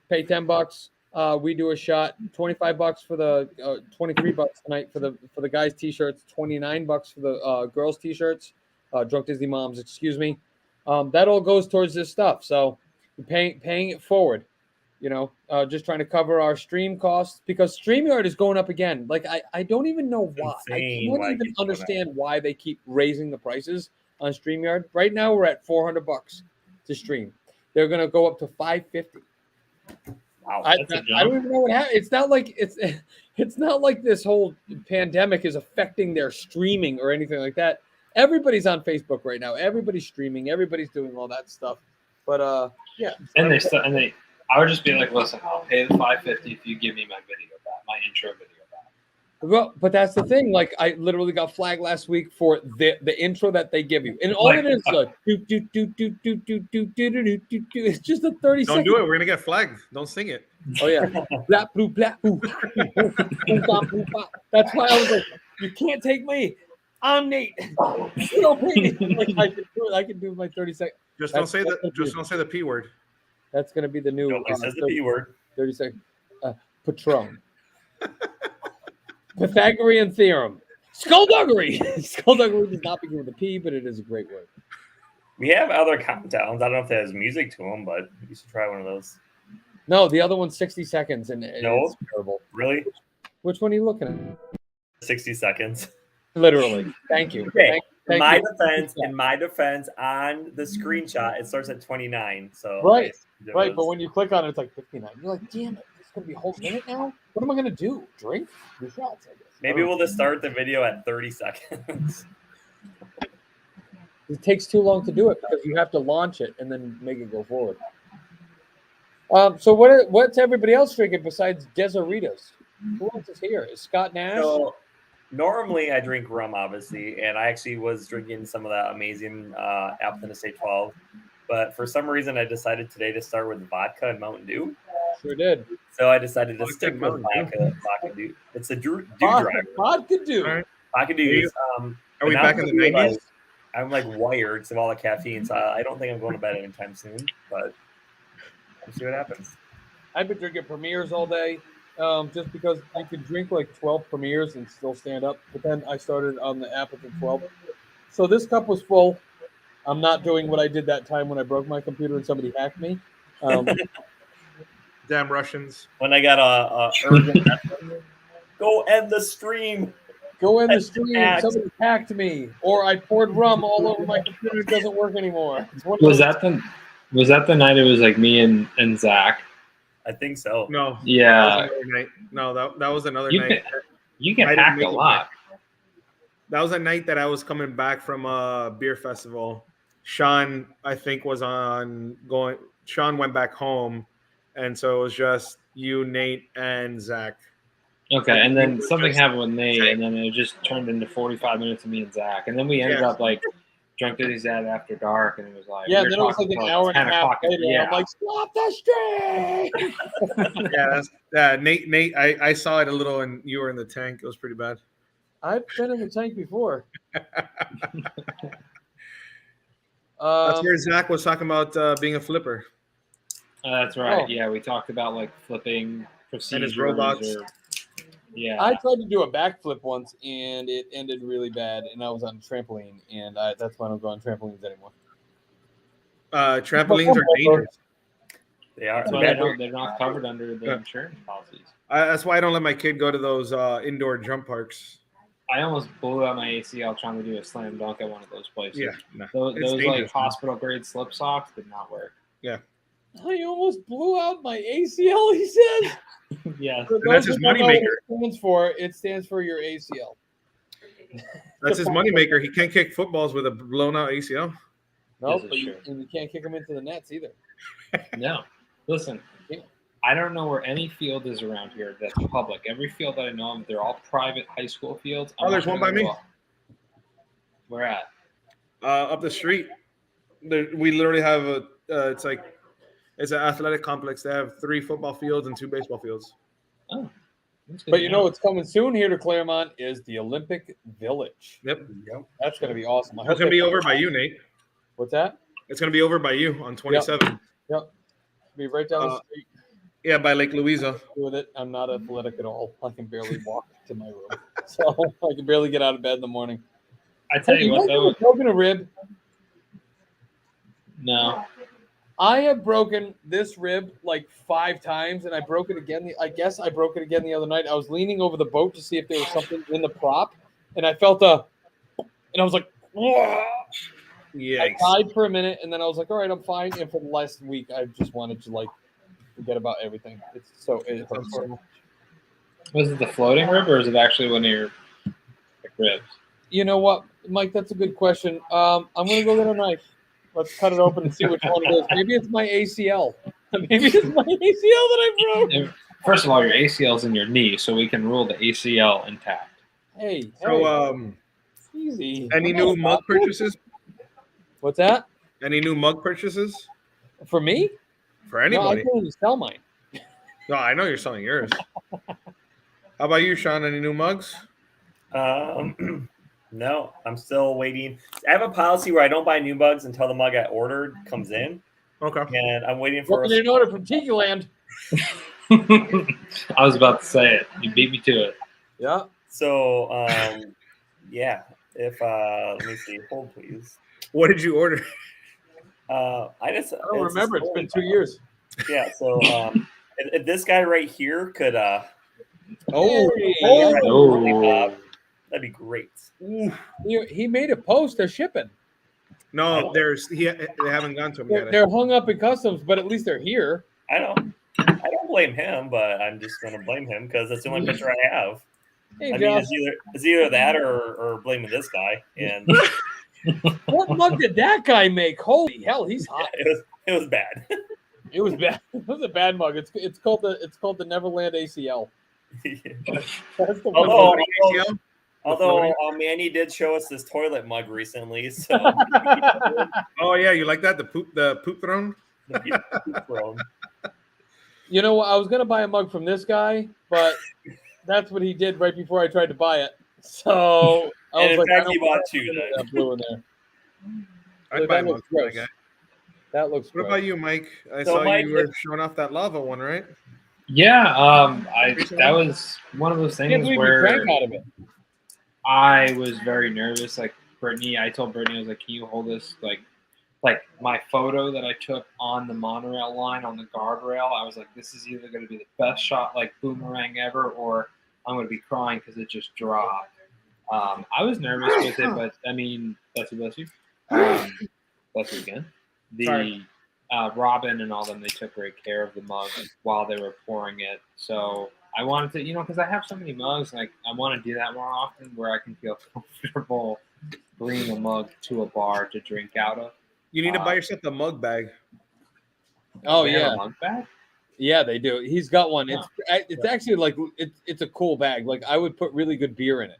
pay $10. We do a shot. $25 for the $23 tonight for the guys' t-shirts. $29 for the girls' t-shirts. Drunk Disney Moms, excuse me. That all goes towards this stuff. So paying it forward. Just trying to cover our stream costs because StreamYard is going up again. Like I don't even know why. I can't even understand why they keep raising the prices on StreamYard. Right now we're at $400 to stream. They're gonna go up to $550. Wow, I don't even know what happened. It's not like this whole pandemic is affecting their streaming or anything like that. Everybody's on Facebook right now. Everybody's streaming. Everybody's doing all that stuff. But yeah. And I would just be like, listen, I'll pay the $550 if you give me my video back, my intro video back. Well, but that's the thing. Like, I literally got flagged last week for the intro that they give you, and all it is like it's just a 30 Don't second. do it. We're gonna get flagged. Don't sing it. Oh yeah, blah, blue, blah, ooh. That's why I was like, you can't take me. I'm Nate. You don't pay me. Like, I can do it. I can do my 30 seconds. Just don't say the P word. That's gonna be the new. Nobody says the P word. 30 seconds. Patron. Pythagorean theorem. Skullduggery. Skullduggery does not begin with a P, but it is a great word. We have other countdowns. I don't know if that has music to them, but you should try one of those. No, the other one's 60 seconds, and it's terrible. Really? Which one are you looking at? 60 seconds. Literally. Thank you. Okay. Thank In my defense, on the screenshot, it starts at 29. So right. But when you click on it, it's like 59. You're like, damn it. gonna be a whole minute now. What am I gonna do? Drink? Do shots? I guess. Maybe we'll just start the video at 30 seconds. It takes too long to do it because you have to launch it and then make it go forward. So what's everybody else drinking besides Deseritos? Who else is here? Is Scott Nash? So normally I drink rum, obviously, and I actually was drinking some of that amazing Appleton Estate 12. But for some reason, I decided today to start with vodka and Mountain Dew. Sure did. So I decided to Vodka stick and with Mountain vodka Dew. It's a Dew driver. Vodka Dew. All right. Vodka Dew is, Are we back in the 90s? I'm like wired to all the caffeine, so I don't think I'm going to bed anytime soon. But we'll see what happens. I've been drinking Premiers all day, just because you can drink like 12 Premiers and still stand up. But then I started on the Appleton 12. So this cup was full. I'm not doing what I did that time when I broke my computer and somebody hacked me. Damn Russians. When I got a urgent message, go end the stream. Go in the stream. Somebody hacked me, or I poured rum all over my computer. It doesn't work anymore. Was that the night it was like me and Zach? I think so. No. Yeah. That was another night. No, that was another You night. You can I didn't hack make a it lot. That was a night that I was coming back from a beer festival. Sean, I think, Sean went back home, and so it was just you, Nate, and Zach. Okay, and then something happened with Nate, and then it just turned into 45 minutes of me and Zach, and then we ended up like drunk to his dad after dark, and it was like then it was like an hour and a half later. Yeah. I'm like, stop the stream. Nate, I saw it a little, and you were in the tank. It was pretty bad. I've been in the tank before. That's where Zach was talking about being a flipper. That's right. Oh. Yeah, we talked about like flipping procedures. And his robots. Yeah. I tried to do a backflip once, and it ended really bad. And I was on a trampoline, and that's why I don't go on trampolines anymore. Trampolines are dangerous. They are. That's why they're not covered under the insurance policies. That's why I don't let my kid go to those indoor jump parks. I almost blew out my ACL trying to do a slam dunk at one of those places. Yeah, no, those it's like dangerous, man. hospital grade slip socks did not work. Yeah. I almost blew out my ACL, he says. Yeah. For And that's those his who don't know moneymaker. what it stands for your ACL. That's his moneymaker. He can't kick footballs with a blown out ACL. No, This is but you true. can't kick them into the nets either. No. Listen, I don't know where any field is around here that's public. Every field that I know of, they're all private high school fields. Oh, there's one by me. Where at? Up the street. We literally have it's an athletic complex. They have 3 football fields and 2 baseball fields. Oh. That's good But to you know. know what's coming soon here to Claremont is the Olympic Village. Yep. That's going to be awesome. I It's hope gonna they- be over by you, Nate. What's that? It's gonna be over by you on 27. Yep. Be right down the street Yeah, by Lake Louisa. with it. I'm not athletic at all. I can barely walk to my room. So I can barely get out of bed in the morning. I tell you what, though. Broken a rib. No. I have broken this rib like 5 times, and I broke it again. I guess I broke it again the other night. I was leaning over the boat to see if there was something in the prop, and I felt and I was like, whoa! Yeah. I died for a minute, and then I was like, all right, I'm fine. And for the last week, I just wanted to like forget about everything. It hurts so much. Was it the floating rib, or is it actually one of your ribs? You know what, Mike? That's a good question. I'm gonna go get a knife. Let's cut it open and see which one it is. Maybe it's my ACL. Maybe it's my ACL that I broke. And first of all, your ACL's in your knee, so we can rule the ACL intact. Hey, So, easy. any new mug purchases? What's that? Any new mug purchases For me? for No, I anybody? can't even sell mine. No, I know you're selling yours. How about you, Sean? Any new mugs? No, I'm still waiting. I have a policy where I don't buy new mugs until the mug I ordered comes in, Okay. and I'm waiting for. Looking in order from Tiki Land. I was about to say it. You beat me to it. Yeah. So, yeah. If let me see. Hold please. What did you order? I just. I don't remember. It's been 2 years. Yeah. So, if this guy right here could. Oh, Oh. That'd be great. He made a post. They're shipping. no, they haven't gone to him yet. They're hung up in customs, but at least they're here. I don't blame him, but I'm just going to blame him because that's the only picture I have. Hey, I mean, Josh, it's either that or blaming this guy. And what mug did that guy make? Holy hell, he's hot. it was bad. It was bad. It was a bad mug. It's called the Neverland ACL. That's the one. Although Manny did show us this toilet mug recently, so Oh yeah, you like that? The poop throne? the poop throne. You know, I was gonna buy a mug from this guy, but that's what he did right before I tried to buy it. So I was in like, fact, I don't he bought want two then. that blue in there. I'd buy a mug from that gross. guy. That looks What gross. about you, Mike? I So saw Mike, you were showing off that lava one, right? Yeah, that was one of those I can't things believe you where drank out of it. I was very nervous. Like Brittany, I told Brittany, I was like, "Can you hold this?" Like my photo that I took on the monorail line on the guardrail. I was like, "This is either going to be the best shot, like boomerang ever, or I'm going to be crying because it just dropped." I was nervous with it, but I mean, bless you. Bless you again. The Robin and all them, they took great care of the mug while they were pouring it. So I wanted to, because I have so many mugs, like I want to do that more often, where I can feel comfortable bringing a mug to a bar to drink out of. You need to buy yourself the mug bag. Oh They have yeah, a mug bag. yeah, they do. He's got one. It's actually like it's a cool bag. Like I would put really good beer in it.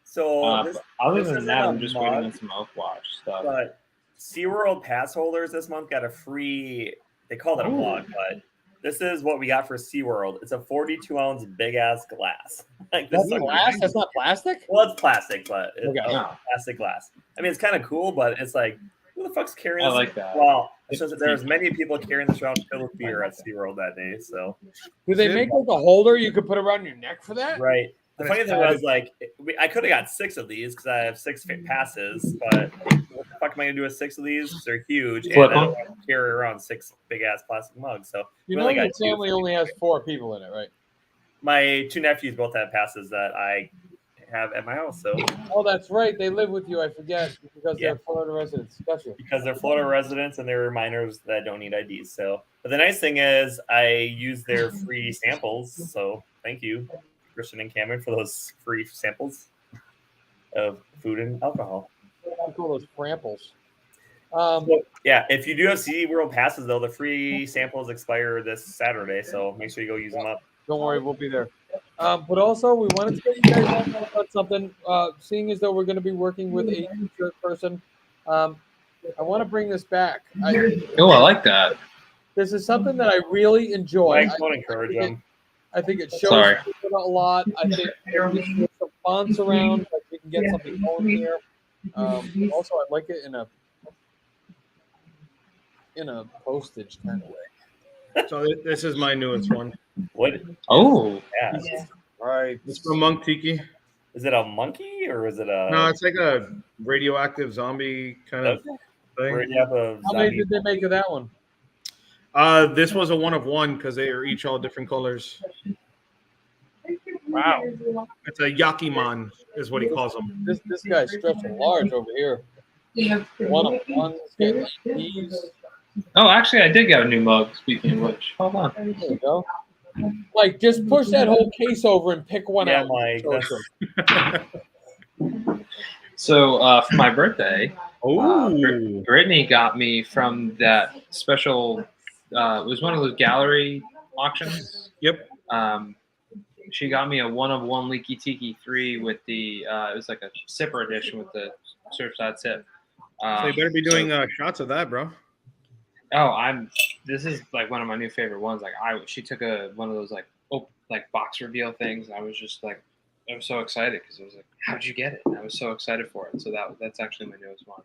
So Other this than isn't that, a I'm just waiting mug, on some mouthwash stuff. But SeaWorld pass holders this month got a free. They called it a mug, but this is what we got for SeaWorld. It's a 42-ounce big ass glass. Like this That's glass. That's not plastic. Well, it's plastic, but it's Okay. plastic glass. I mean, it's kind of cool, but it's like, who the fuck's carrying I this? like that. Well, it's just that there was many people carrying this around filled with beer at SeaWorld that day. So, Do they make like a holder you could put around your neck for that? right. The funny thing was, like, I could have got 6 of these because I have 6 passes, but what the fuck am I gonna do with 6 of these? Because they're huge, and I don't want to carry around 6 big ass plastic mugs. So You we know, only your got 2. family only has 4 people in it, right? My 2 nephews both have passes that I have at my house. So Oh, that's right. They live with you. I forget because Yeah. they're Florida residents. Gotcha. because they're Florida residents and they're minors that don't need IDs. So, but the nice thing is, I use their free samples. So, thank you, Christian and Cameron, for those free samples of food and alcohol. I call those framples. Yeah, if you do have SeaWorld passes, though, the free samples expire this Saturday. So make sure you go use them up. Don't worry, we'll be there. But also, we wanted to get you guys know about something. Seeing as though we're going to be working with a t-shirt person, I want to bring this back. I like that. This is something that I really enjoy. Mike, don't encourage them. I think it shows people a lot. I think there's some fonts around. Like we can get something going here. Also, I like it in a postage kind of way. So this is my newest one. What? Oh, Yeah. All right. It's from Monk Tiki. Is it a monkey or is it a? No, it's like a radioactive zombie kind of thing. How many did they make of that one? This was a 1 of 1 because they are each all different colors. Wow. It's a Yakiman, is what he calls them. This guy's stretching large over here. 1 of 1. Getting like these. Oh, actually, I did get a new mug. Speaking of which, hold on. There we go. Like, just push that whole case over and pick one out. Mike. So for my birthday, Oh, Brittany got me from that special. It was one of those gallery auctions. Yep. She got me a 1 of 1 Leaky Tiki 3 with the. It was like a sipper edition with the Surfside sip. so you better be doing shots of that, bro. Oh, this is like one of my new favorite ones. Like she took one of those like box reveal things. I was just like, I was so excited because I was like, how'd you get it? And I was so excited for it. So that's actually my newest one.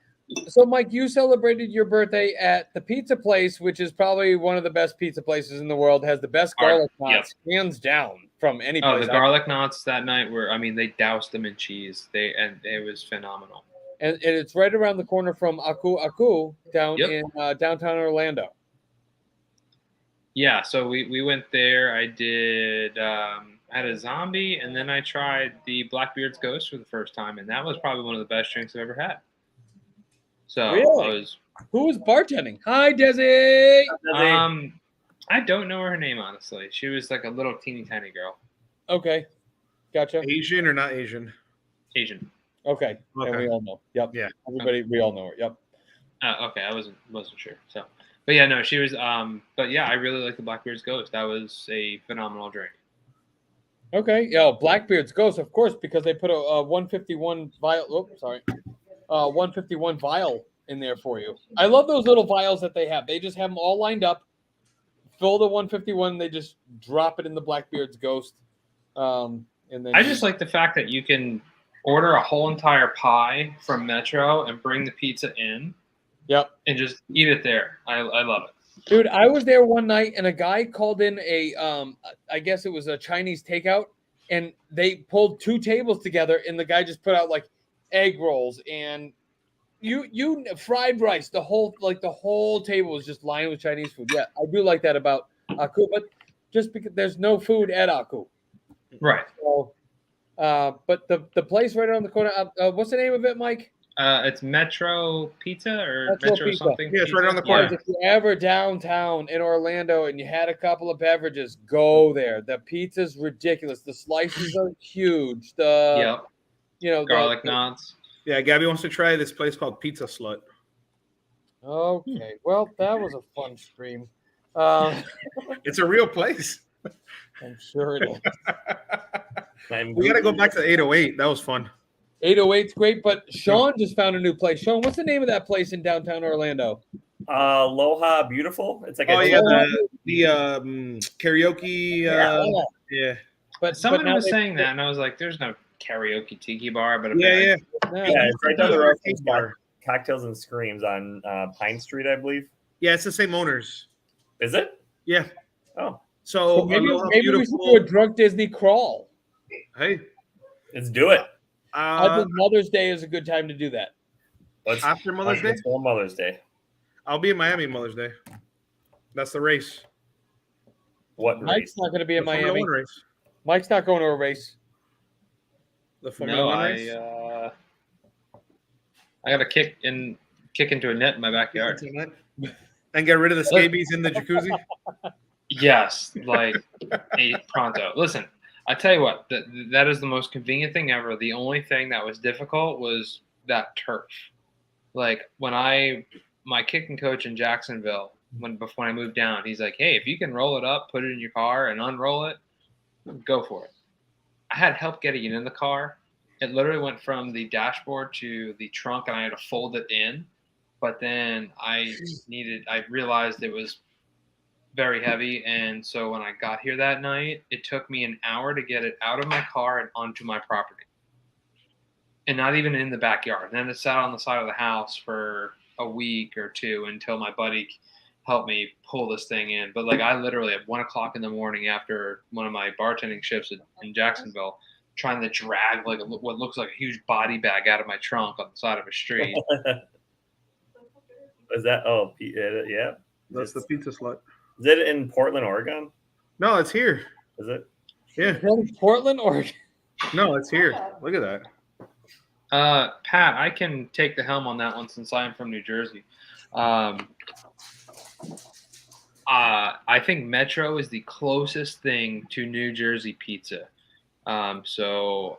So, Mike, you celebrated your birthday at the pizza place, which is probably one of the best pizza places in the world. Has the best garlic knots, hands down, from any place. Oh, the garlic knots that night they doused them in cheese. And it was phenomenal. And it's right around the corner from Aku Aku down in downtown Orlando. Yeah, so we went there. I did I had a zombie, and then I tried the Blackbeard's Ghost for the first time, and that was probably one of the best drinks I've ever had. So really? Who was bartending? Hi, Desi. I I don't know her name, honestly. She was like a little teeny tiny girl. Okay, gotcha. Asian or not Asian? Asian. Okay, and Okay. we all know. Yep. Yeah. Everybody, we all know her. Yep. Okay, I wasn't sure. So, but yeah, no, she was. But yeah, I really like the Blackbeard's Ghost. That was a phenomenal drink. Okay. Yeah, Blackbeard's Ghost, of course, because they put a 151 vial. Oh, sorry. 151 vial in there for you. I love those little vials that they have. They just have them all lined up. Fill the 151. They just drop it in the Blackbeard's Ghost. And then I just like the fact that you can order a whole entire pie from Metro and bring the pizza in. Yep. And just eat it there. I love it. Dude, I was there one night and a guy called in a I guess it was a Chinese takeout, and they pulled 2 tables together, and the guy just put out like egg rolls and you fried rice. The whole table was just lined with Chinese food. Yeah, I do like that about Aku, but just because there's no food at Aku. Right. So, but the place right around the corner, what's the name of it, Mike? It's Metro Pizza or Metro Pizza. something. Yeah, it's right around the Guys, corner. if you're ever downtown in Orlando and you had a couple of beverages, go there. The pizza's ridiculous. The slices are huge. Yep. Garlic the, knots. Yeah, Gabby wants to try this place called Pizza Slut. Okay, well, that was a fun stream. It's a real place. I'm sure it is. We got to go back to 808. That was fun. 808's great, but Sean just found a new place. Sean, what's the name of that place in downtown Orlando? Aloha Beautiful. It's like the karaoke. Yeah. But Someone now was they- saying that, and I was like, "There's no karaoke tiki bar," but Yeah. No, Yeah, it's right down the road from Bar. Cocktails and Screams on Pine Street, I believe. Yeah, it's the same owners. Is it? Yeah. Oh, So So maybe Aloha we should Beautiful. do a drunk Disney crawl. Hey. let's do it. I think Mother's Day is a good time to do that. Let's After Mother's Day? let's go on Mother's Day. I'll be in Miami Mother's Day. That's the race. What Mike's race? not going to be in The Formula Miami. One race. Mike's not going to a race. The Formula no, One I race. I got to kick into a net in my backyard. And get rid of the scabies in the jacuzzi. Yes, like pronto. Listen, I tell you what, that is the most convenient thing ever. The only thing that was difficult was that turf. Like my kicking coach in Jacksonville, before I moved down, he's like, "Hey, if you can roll it up, put it in your car, and unroll it, go for it." I had help getting it in the car. It literally went from the dashboard to the trunk, and I had to fold it in. But then I realized it was very heavy, and so when I got here that night, it took me an hour to get it out of my car and onto my property, and not even in the backyard. And then it sat on the side of the house for a week or two until my buddy helped me pull this thing in. But like I literally at 1 o'clock in the morning after one of my bartending shifts in Jacksonville, trying to drag like what looks like a huge body bag out of my trunk on the side of a street. Is that? Oh, yeah. That's the Pizza Slut. Is it in Portland, Oregon? No, it's here. Is it? Yeah. Portland, Oregon. No, it's here. Look at that. Pat, I can take the helm on that one since I'm from New Jersey. I think Metro is the closest thing to New Jersey pizza. So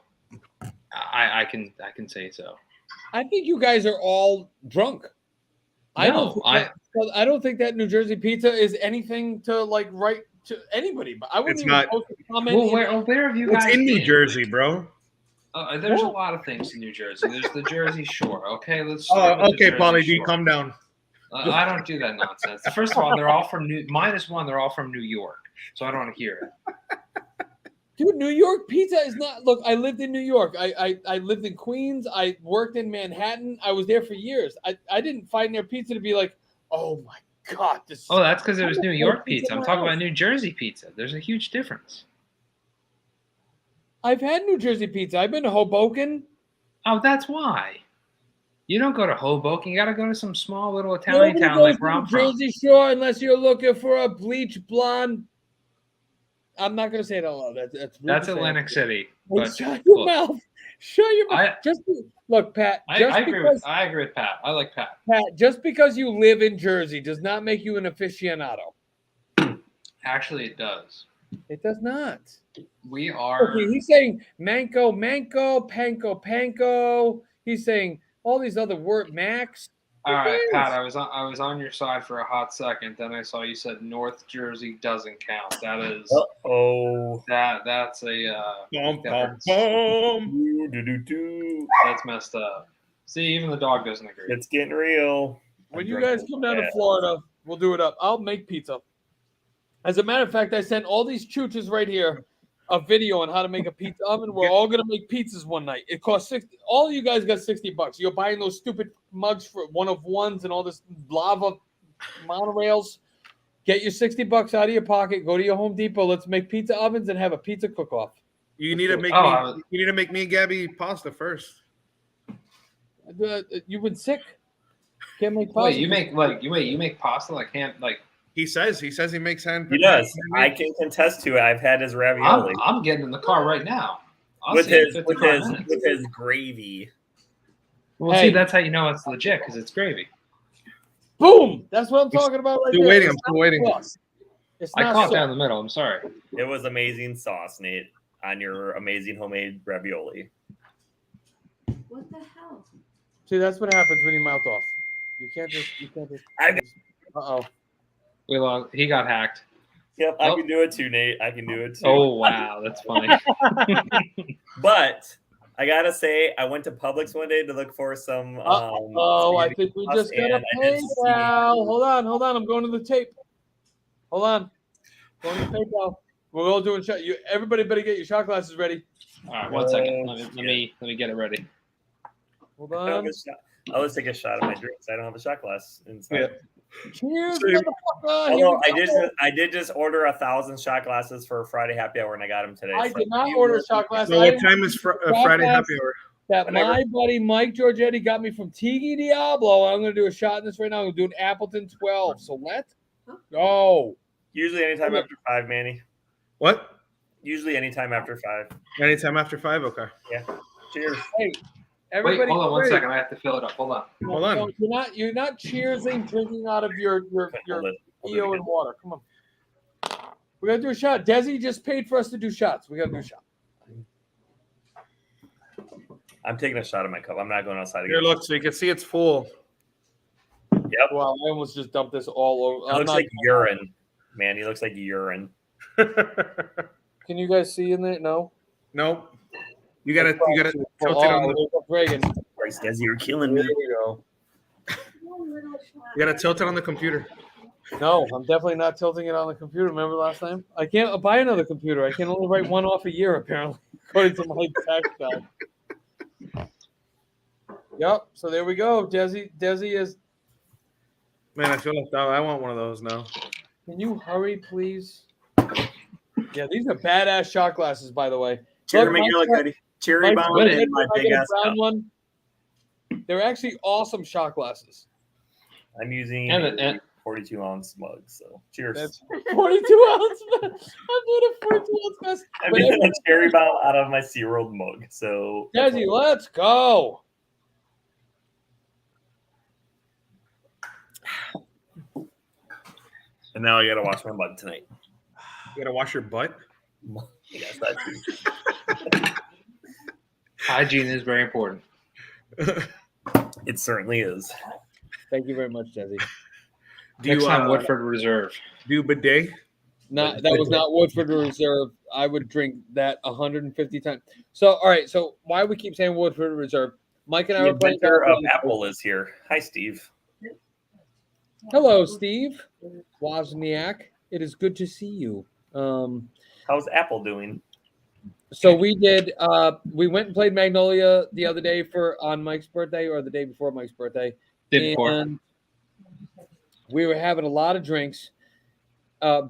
I can say so. I think you guys are all drunk. I don't think that New Jersey pizza is anything to like write to anybody. But I wouldn't It's even not. post a comment. Where have you guys It's in New been? Jersey, bro. There's a lot of things in New Jersey. There's the Jersey Shore. Okay, let's. Oh, start with the okay, Jersey Pauly D, Shore. calm down. I don't do that nonsense. First of all, they're all from minus one. They're all from New York, so I don't want to hear it. Dude, New York pizza is not. Look, I lived in New York. I lived in Queens. I worked in Manhattan. I was there for years. I didn't find their pizza to be like, oh my God. This Oh, that's because it was New York pizza pizza. I'm in my talking house. about New Jersey pizza. There's a huge difference. I've had New Jersey pizza. I've been to Hoboken. Oh, that's why. You don't go to Hoboken. You got to go to some small little Italian Nobody town goes like to where I'm the from. Jersey Shore unless you're looking for a bleach blonde. I'm not gonna say it out loud. That's rude That's to say. Atlantic City. Hey, But shut your look, mouth. Shut your mouth. Look, Pat. I agree with Pat. I like Pat. Pat, just because you live in Jersey does not make you an aficionado. Actually, it does. It does not. We are. Okay, he's saying manco, panko, panko. He's saying all these other word max. All right, Pat. I was on your side for a hot second. Then I saw you said North Jersey doesn't count. That is. That's a. That's messed up. See, even the dog doesn't agree. It's getting real. When you guys come down to Florida, we'll do it up. I'll make pizza. As a matter of fact, I sent all these chooches right here a video on how to make a pizza oven. We're all gonna make pizzas one night. It costs $60. All of you guys got $60. You're buying those stupid mugs for one of ones and all this lava monorails. Get your $60 out of your pocket. Go to your Home Depot. Let's make pizza ovens and have a pizza cook-off. You need to make me. You need to make me and Gabby pasta first. You've been sick. Can't make pasta. Wait, you make pasta like ham like. He says he makes hand. He does. I can contest to it. I've had his ravioli. I'm getting in the car right now. With his gravy. Well, see, that's how you know it's legit because it's gravy. Boom! That's what I'm talking about right still there. waiting. I'm still waiting. I caught down the middle. I'm sorry. It was amazing sauce, Nate, on your amazing homemade ravioli. What the hell? See, that's what happens when you mouth off. You can't just. Uh-oh. He got hacked. Yep, I can do it too, Nate. I can do it too. Oh wow, that's funny. But I gotta say, I went to Publix one day to look for some. I think we just got a PayPal. Hold on. I'm going to the tape. Hold on. Going to PayPal. We're all doing shot. Everybody better get your shot glasses ready. All right, 1 second. Let me get it ready. Hold on. I'll just take a shot of my drinks. I don't have a shot glass inside. Yeah. Cheers, Although I did just order 1,000 shot glasses for Friday happy hour, and I got them today. I did not order a shot glass. So what time is Friday happy hour? That my buddy Mike Giorgetti got me from Tiki Diablo. I'm going to do a shot in this right now. I'm going to do an Appleton 12. So let's go. Usually anytime after 5, Manny. What? Usually anytime after 5. Anytime after 5? Okay. Yeah. Cheers. Hey. Wait, hold on 1 second. I have to fill it up. Hold on. No, you're not cheersing, drinking out of your EO and water. Come on. We gotta do a shot. Desi just paid for us to do shots. We gotta do a shot. I'm taking a shot of my cup. I'm not going outside again. Here, look, so you can see it's full. Yep. Wow, I almost just dumped this all over. It looks like urine, man. He looks like urine. Can you guys see in there? No. Nope. You gotta tilt it on the. Christ, Desi, you're killing me. There we go. You gotta tilt it on the computer. No, I'm definitely not tilting it on the computer. Remember last time? I can't buy another computer. I can only write one off a year, apparently, according to my tax guy. Yep. So there we go. Desi is. Man, I feel left out. I want one of those now. Can you hurry, please? Yeah, these are badass shot glasses, by the way. Cherry bomb and my big ass cup. One. They're actually awesome shot glasses. I'm using 42-ounce mug, so cheers. That's 42-ounce. I'm doing a 42-ounce glass. I'm using a cherry bomb out of my SeaWorld mug. So Desi, let's go. And now I gotta wash my mug tonight. You gotta wash your butt? Yes, that's Hygiene is very important. It certainly is. Thank you very much, Desi. Next time, Woodford Reserve. Do bidet? No, that was not Woodford Reserve. I would drink that 150 times. So, all right. So, why we keep saying Woodford Reserve? Mike and I were playing. Apple is here. Hi, Steve. Hello, Steve Wozniak. It is good to see you. How's Apple doing? So we did. We went and played Magnolia the other day on Mike's birthday, or the day before Mike's birthday. And we were having a lot of drinks,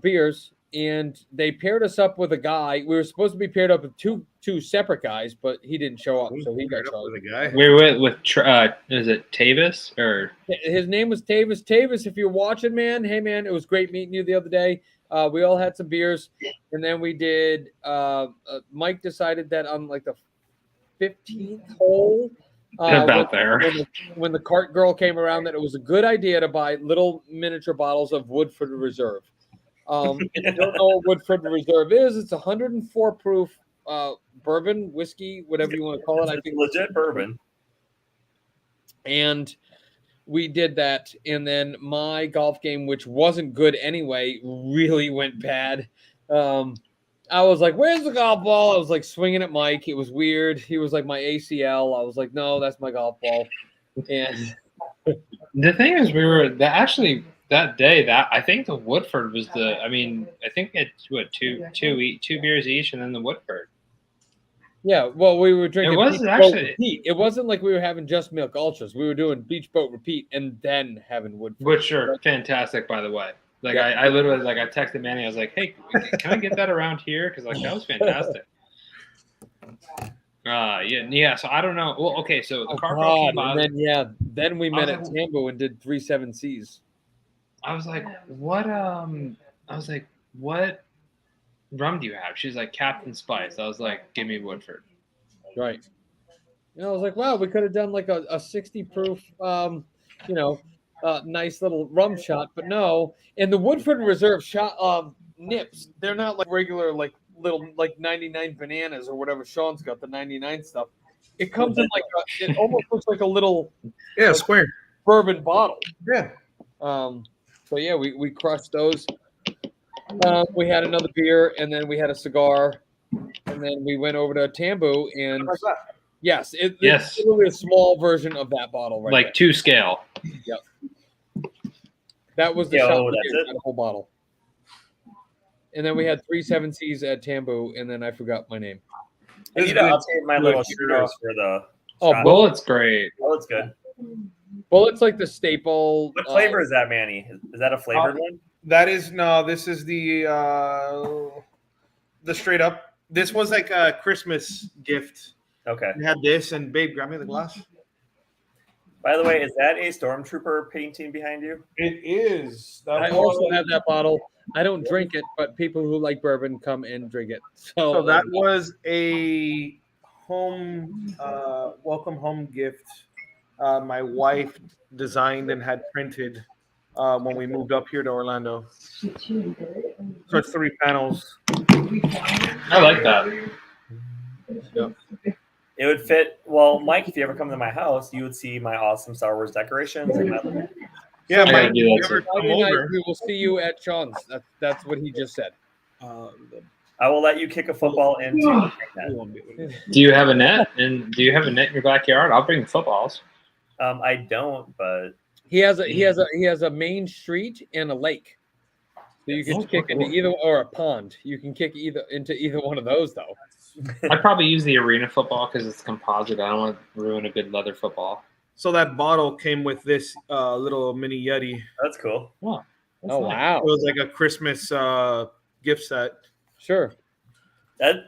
beers, and they paired us up with a guy. We were supposed to be paired up with two separate guys, but he didn't show up, so he got with a guy. We were with is it Tavis or his name was Tavis. Tavis, if you're watching, man, hey man, it was great meeting you the other day. We all had some beers, and then we did. Mike decided that on like the 15th hole, when the cart girl came around, that it was a good idea to buy little miniature bottles of Woodford Reserve. If you don't know what Woodford Reserve is, it's 104 proof bourbon, whiskey, whatever you want to call it. I It's think legit bourbon. And we did that, and then my golf game, which wasn't good anyway, really went bad. I was like, "Where's the golf ball?" I was like swinging at Mike. It was weird. He was like, "My ACL." I was like, "No, that's my golf ball." And The thing is, we were actually that day. That I think the Woodford was the. I mean, I think it what two beers each, and then the Woodford. yeah, well, we were drinking. It was Beach Boat actually- Repeat. It wasn't like we were having just milk ultras. We were doing Beach Boat Repeat and then having Woodford. Which are fantastic, by the way. Like Yeah. I literally I texted Manny. I was like, "Hey, can I get that around here?" Because like that was fantastic. Yeah. So I don't know. Well, okay. So the car God, came by. and then we met I at was Tambo and did 3-7-Cs. I was like, "What?" I was like, "What rum do you have?" She's like, "Captain Spice." I was like, "Give me Woodford." Right. I was like, wow, we could have done like a 60 proof, nice little rum shot, but no. And the Woodford Reserve shot nips, they're not like regular, like little, like 99 bananas or whatever Sean's got, the 99 stuff. It comes in like, it almost looks like a little Square. bourbon bottle. Yeah. So yeah, we crushed those. We had another beer, and then we had a cigar, and then we went over to Tambu, and yes, it's literally a small version of that bottle, right? Like 2 scale. Yep. That was the Yeah, shot. oh, We that's did, it? that whole bottle. And then we had 3-7-Cs at Tambu, and then I forgot my name. I need to update my little shooters for the. Oh, shot. Bullet's great. Bullet's good. Well, it's like the staple. What flavor is that, Manny? Is that a flavored one? That is no. This is the straight up. This was like a Christmas gift. Okay. We had this, and babe, grab me the glass. By the way, is that a stormtrooper painting behind you? It is. I also have that bottle. I don't drink it, but people who like bourbon come and drink it. So that was a home welcome home gift. My wife designed and had printed when we moved up here to Orlando. So it's 3 panels. I like that. Yep. It would fit. Well, Mike, if you ever come to my house, you would see my awesome Star Wars decorations. And my Yeah, I Mike, gotta if do you that ever too. come Friday night, over. we will see you at Sean's. That's what he just said. I will let you kick a football into Do you have a net? And do you have a net in your backyard? I'll bring the footballs. I don't, but He has a main street and a lake. So you can kick into either, or a pond. You can kick into either one of those though. I'd probably use the arena football because it's composite. I don't want to ruin a good leather football. So that bottle came with this little mini Yeti. that's cool. Oh, Oh wow. It was like a Christmas gift set. Sure.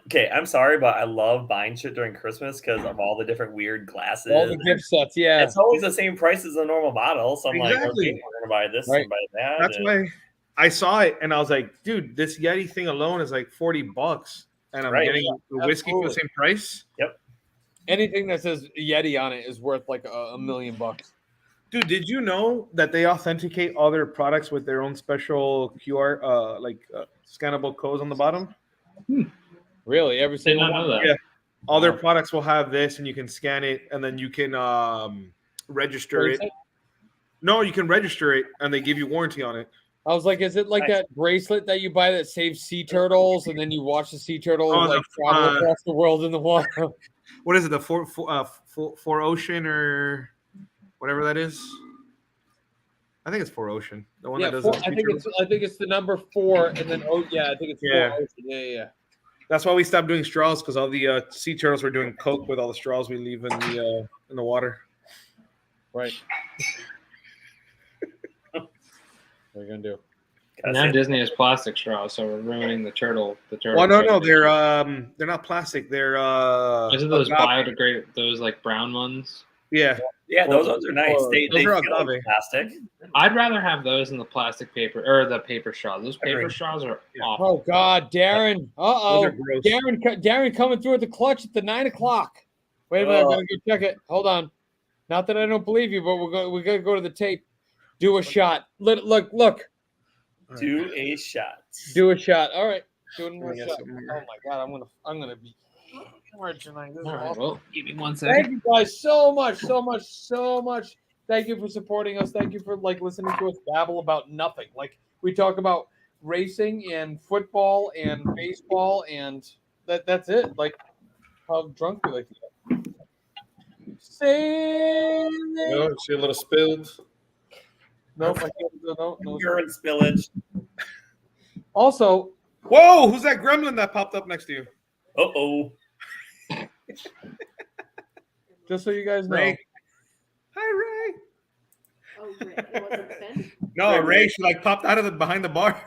Okay, I'm sorry, but I love buying shit during Christmas because of all the different weird glasses. All the gift sets, yeah. It's always the same price as a normal bottle. So I'm Exactly. like, okay, we're gonna buy this Right. and buy that. That's and- why I saw it and I was like, dude, this Yeti thing alone is like $40, and I'm Right. getting the whiskey for the same price. Anything that says Yeti on it is worth like $1 million. Dude, did you know that they authenticate all their products with their own special QR, scannable codes on the bottom? Really, every did single not know one. that. Yeah. All their products will have this, and you can scan it, and then you can register it. No, you can register it, and they give you warranty on it. I was like, is it like that bracelet that you buy that saves sea turtles, and then you watch the sea turtle Oh, travel across the world in the water? What is it? The four ocean or whatever that is? I think it's four ocean. The one Yeah, that does. I think it's the number 4, and then I think it's 4 Yeah. ocean. Yeah. That's why we stopped doing straws, because all the sea turtles were doing coke with all the straws we leave in the water. Right. What are you gonna do? Now Disney has plastic straws, so we're ruining the turtle. The turtle. Well, no, they're not plastic. They're Isn't those biodegradable? Those like brown ones. yeah. Yeah, those ones are nice. They Those are feel like agave. plastic. I'd rather have those than the plastic paper or the paper straws. Those paper Agreed. straws are Yeah. awful. Oh God, Darren! Uh Those are oh, gross. Darren coming through at the clutch at the 9 o'clock. Wait a minute, I'm gonna go check it. Hold on. Not that I don't believe you, but we're gonna go to the tape. Do a shot. Look. Do a shot. Do a shot. All right. Doing Let more me get shot. some more. Oh my god, I'm gonna be hammered tonight. This is All right, awesome. well, give me one Thank second. you guys so much. Thank you for supporting us. Thank you for like listening to us babble about nothing. Like we talk about racing and football and baseball and that's it. Like how drunk we like to get. Say No, see a little spilled. no, I can't, no. Urine spillage. Also, Whoa, who's that gremlin that popped up next to you? Uh-oh. just so you guys know, Ray. Hi, Ray. Oh, great. It wasn't Finn? No, Ray, she like popped out of the behind the bar.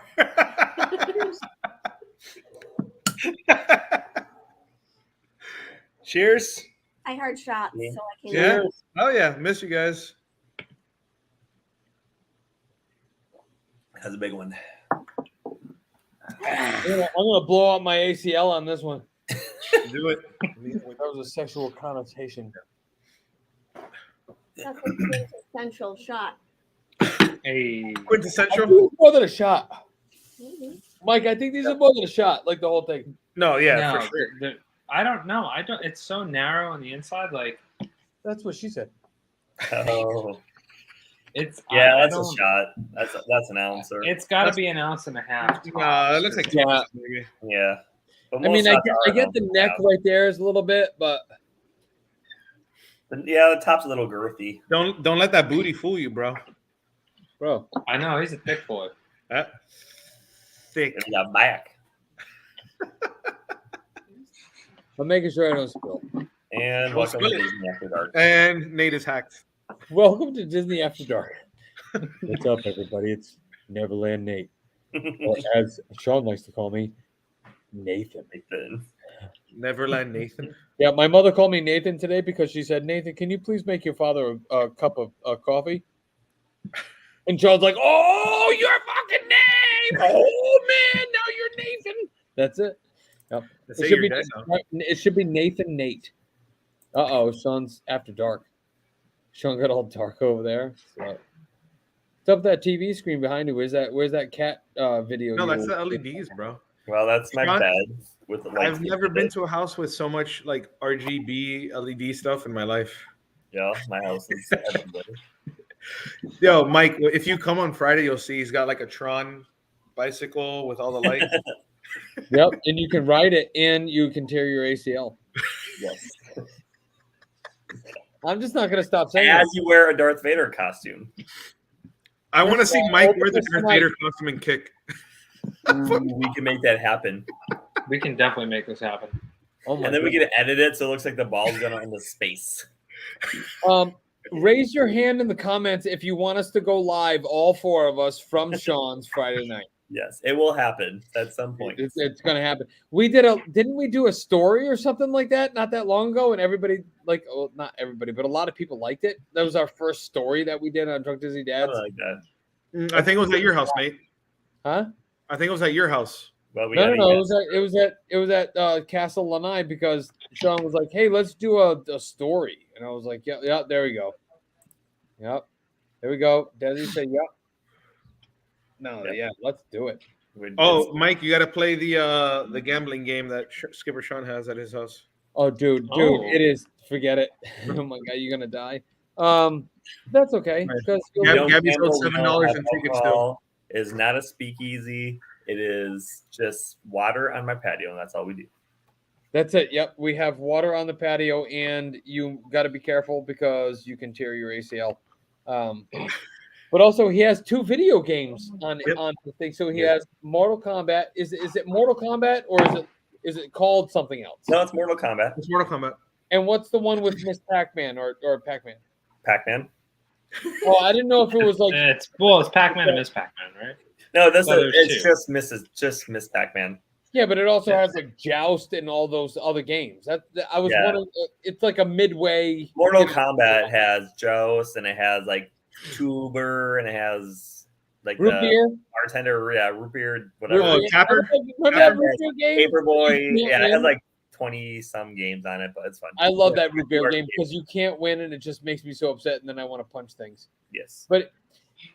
Cheers. I heard shots, Yeah. so I came. Yeah. Oh yeah, miss you guys. That's a big one. I'm gonna blow out my ACL on this one. Do it. That was a sexual connotation. That's a quintessential shot. Hey, I Quintessential. think it's more than a shot. Maybe. Mike, I think these are more than a shot, like the whole thing. No, yeah, no, for sure. I don't know. I don't. It's so narrow on the inside. Like That's what she said. Oh. it's. Yeah, I that's a don't- shot. That's an ouncer. It's got to be an ounce and a half. It looks like Yeah. maybe. Yeah. But I mean, most I shots get, are I an get ounce the and a neck half. right there is a little bit, but Yeah, the top's a little girthy. Don't let that booty fool you, bro. bro, I know he's a thick boy. Thick. It's got back. I'm making sure I don't spill. And Don't welcome to spill it. Disney After Dark. And Nate is hacked. Welcome to Disney After Dark. What's up, everybody? It's Neverland Nate, or as Sean likes to call me, Nathan. Nathan. Neverland Nathan. Yeah, my mother called me Nathan today because she said, "Nathan, can you please make your father a cup of coffee?" And Sean's like, "Oh, you're fucking Nate! Oh man, now you're Nathan." That's it. Yep. Say It should, you're be, dead now. it should be Nathan Nate. Uh-oh, Sean's after dark. Sean got all dark over there. So. What's up with that TV screen behind you? Where's that cat video? No, you that's were- the LEDs, bro. Well, that's my Sean, bed with the lights. I've never been to a house with so much like RGB LED stuff in my life. Yeah, my house is everywhere. Yo, Mike, if you come on Friday, you'll see he's got like a Tron bicycle with all the lights. Yep, and you can ride it and you can tear your ACL. Yes. I'm just not gonna stop saying As it. you wear a Darth Vader costume. I want to see Mike wear the That's Darth right. Vader costume and kick. We can make that happen. We can definitely make this happen. Oh my And then we God. can edit it so it looks like the ball's going into space. Raise your hand in the comments if you want us to go live, all four of us from Sean's Friday night. Yes, it will happen at some point. It's gonna happen. Didn't we do a story or something like that not that long ago? And everybody not everybody, but a lot of people liked it. That was our first story that we did on Drunk Disney Dads. Something like that. I think it was at your house, mate. Huh? I think it was at your house. Well, we No, gotta it was at Castle Lanai because Sean was like, "Hey, let's do a story," and I was like, "Yeah, there we go. Yep, there we go." Desi said, "Yep." No, yeah, let's do it. Oh, Mike, you got to play the gambling game that Skipper Sean has at his house. Oh, dude, Oh. it is. Forget it. Oh my God, you're gonna die. That's okay because We Gab- don't Gabby's gamble, owed we don't $7 have in tickets alcohol. It is not a speakeasy. It is just water on my patio, and that's all we do. that's it. Yep, we have water on the patio, and you got to be careful because you can tear your ACL. But also, he has 2 video games on the thing. So he has Mortal Kombat. Is it Mortal Kombat or is it called something else? No, it's Mortal Kombat. It's Mortal Kombat. And what's the one with Miss Pac-Man or Pac-Man? Pac-Man. Oh, I didn't know if it was like It's Pac-Man and Miss Pac-Man, right? No, Oh, there's it's two. just Miss Pac-Man. yeah, but it also has like Joust and all those other games. I was Yeah. wondering. It's like a midway. Mortal Kombat has Joust, and it has like Tuber, and it has like Root the beer. bartender, root beer, whatever. Oh, Tapper? Remember that root beer game? Paperboy, yeah, it Yeah. has like 20 some games on it, but it's fun. I love that root beer Root game beer. because you can't win and it just makes me so upset and then I want to punch things. Yes. But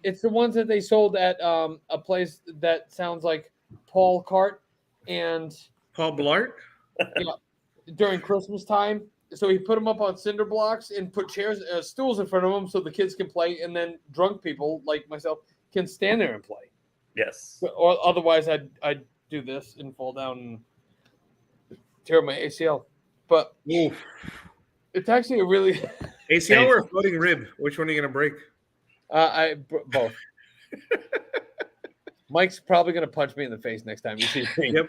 it's the ones that they sold at a place that sounds like Paul Cart, and Paul Blart. during Christmas time. So he put them up on cinder blocks and put chairs, stools in front of them so the kids can play, and then drunk people like myself can stand there and play. Yes. Or otherwise, I'd do this and fall down and tear my ACL. But Oof. it's actually a really ACL or a floating rib? Which one are you gonna break? both. Mike's probably gonna punch me in the face next time you see me. Yep.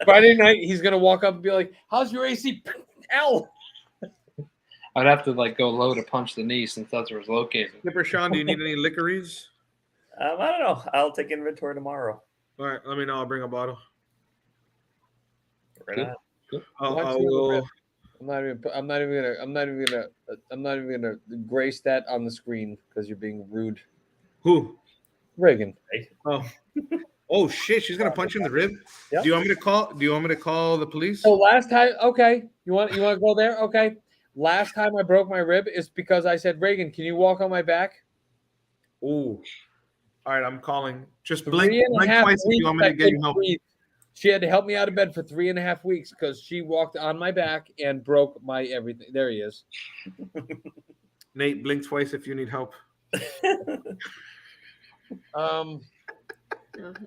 Friday night, he's gonna walk up and be like, "How's your AC?" Ow! I'd have to like go low to punch the knee since that's where it's located. Skipper Sean, do you need any liquories? I don't know. I'll take inventory tomorrow. All right, let me know. I'll bring a bottle. Right Good. on. I'm not even gonna grace that on the screen because you're being rude. Who? Reagan. Oh. Oh shit! She's gonna punch you in the rib. Yep. Do you want me to call? Do you want me to call the police? So last time, okay, you want to go there? Okay. Last time I broke my rib is because I said, Reagan, can you walk on my back? Ooh. All right, I'm calling. Just 3.5 blink twice if you want me to I get you couldn't help. breathe. She had to help me out of bed for 3.5 weeks because she walked on my back and broke my everything. There he is. Nate, blink twice if you need help.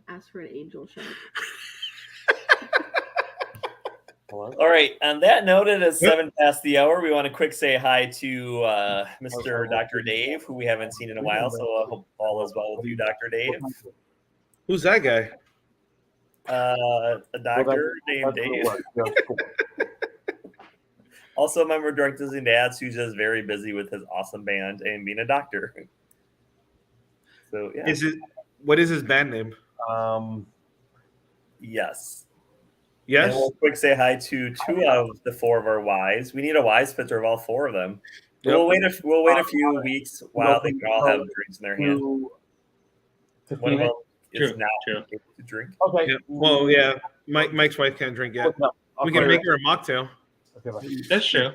Ask for an angel shot. All right. On that note, it is 7 past the hour. We want to quick say hi to Mr. Dr. Dave, who we haven't seen in a while. So I hope all is well with you, Dr. Dave. Who's that guy? A doctor named Dave. Also, a member of Drunk Disney Dads, who's just very busy with his awesome band and being a doctor. So yeah. What is his band name? Yes. Yes. And we'll quick say hi to 2 of the 4 of our wives. We need a wise picture of all 4 of them. Yep. We'll wait a few weeks while they can all have drinks in their hand. One of them is now able to drink. Okay. Yeah. Well, yeah. Mike's wife can't drink yet. We can make her a mocktail. That's true.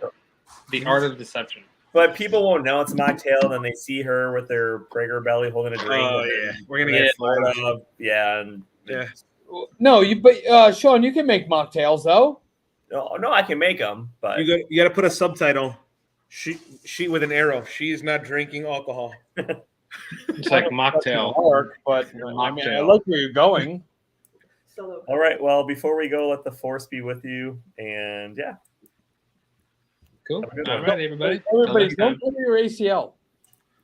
The art of deception. But people won't know it's a mocktail, and then they see her with her Prager belly holding a drink. Oh yeah, we're gonna get photo. Yeah, and yeah. No, but Sean, you can make mocktails though. No, I can make them, but You got to put a subtitle. She with an arrow. She is not drinking alcohol. It's like mocktail. Work, but I mean, I like where you're going. Solo. all right. Well, before we go, let the force be with you, and yeah. Cool. Have a good All one. right, everybody. Everybody, Till next time. don't go to your ACL.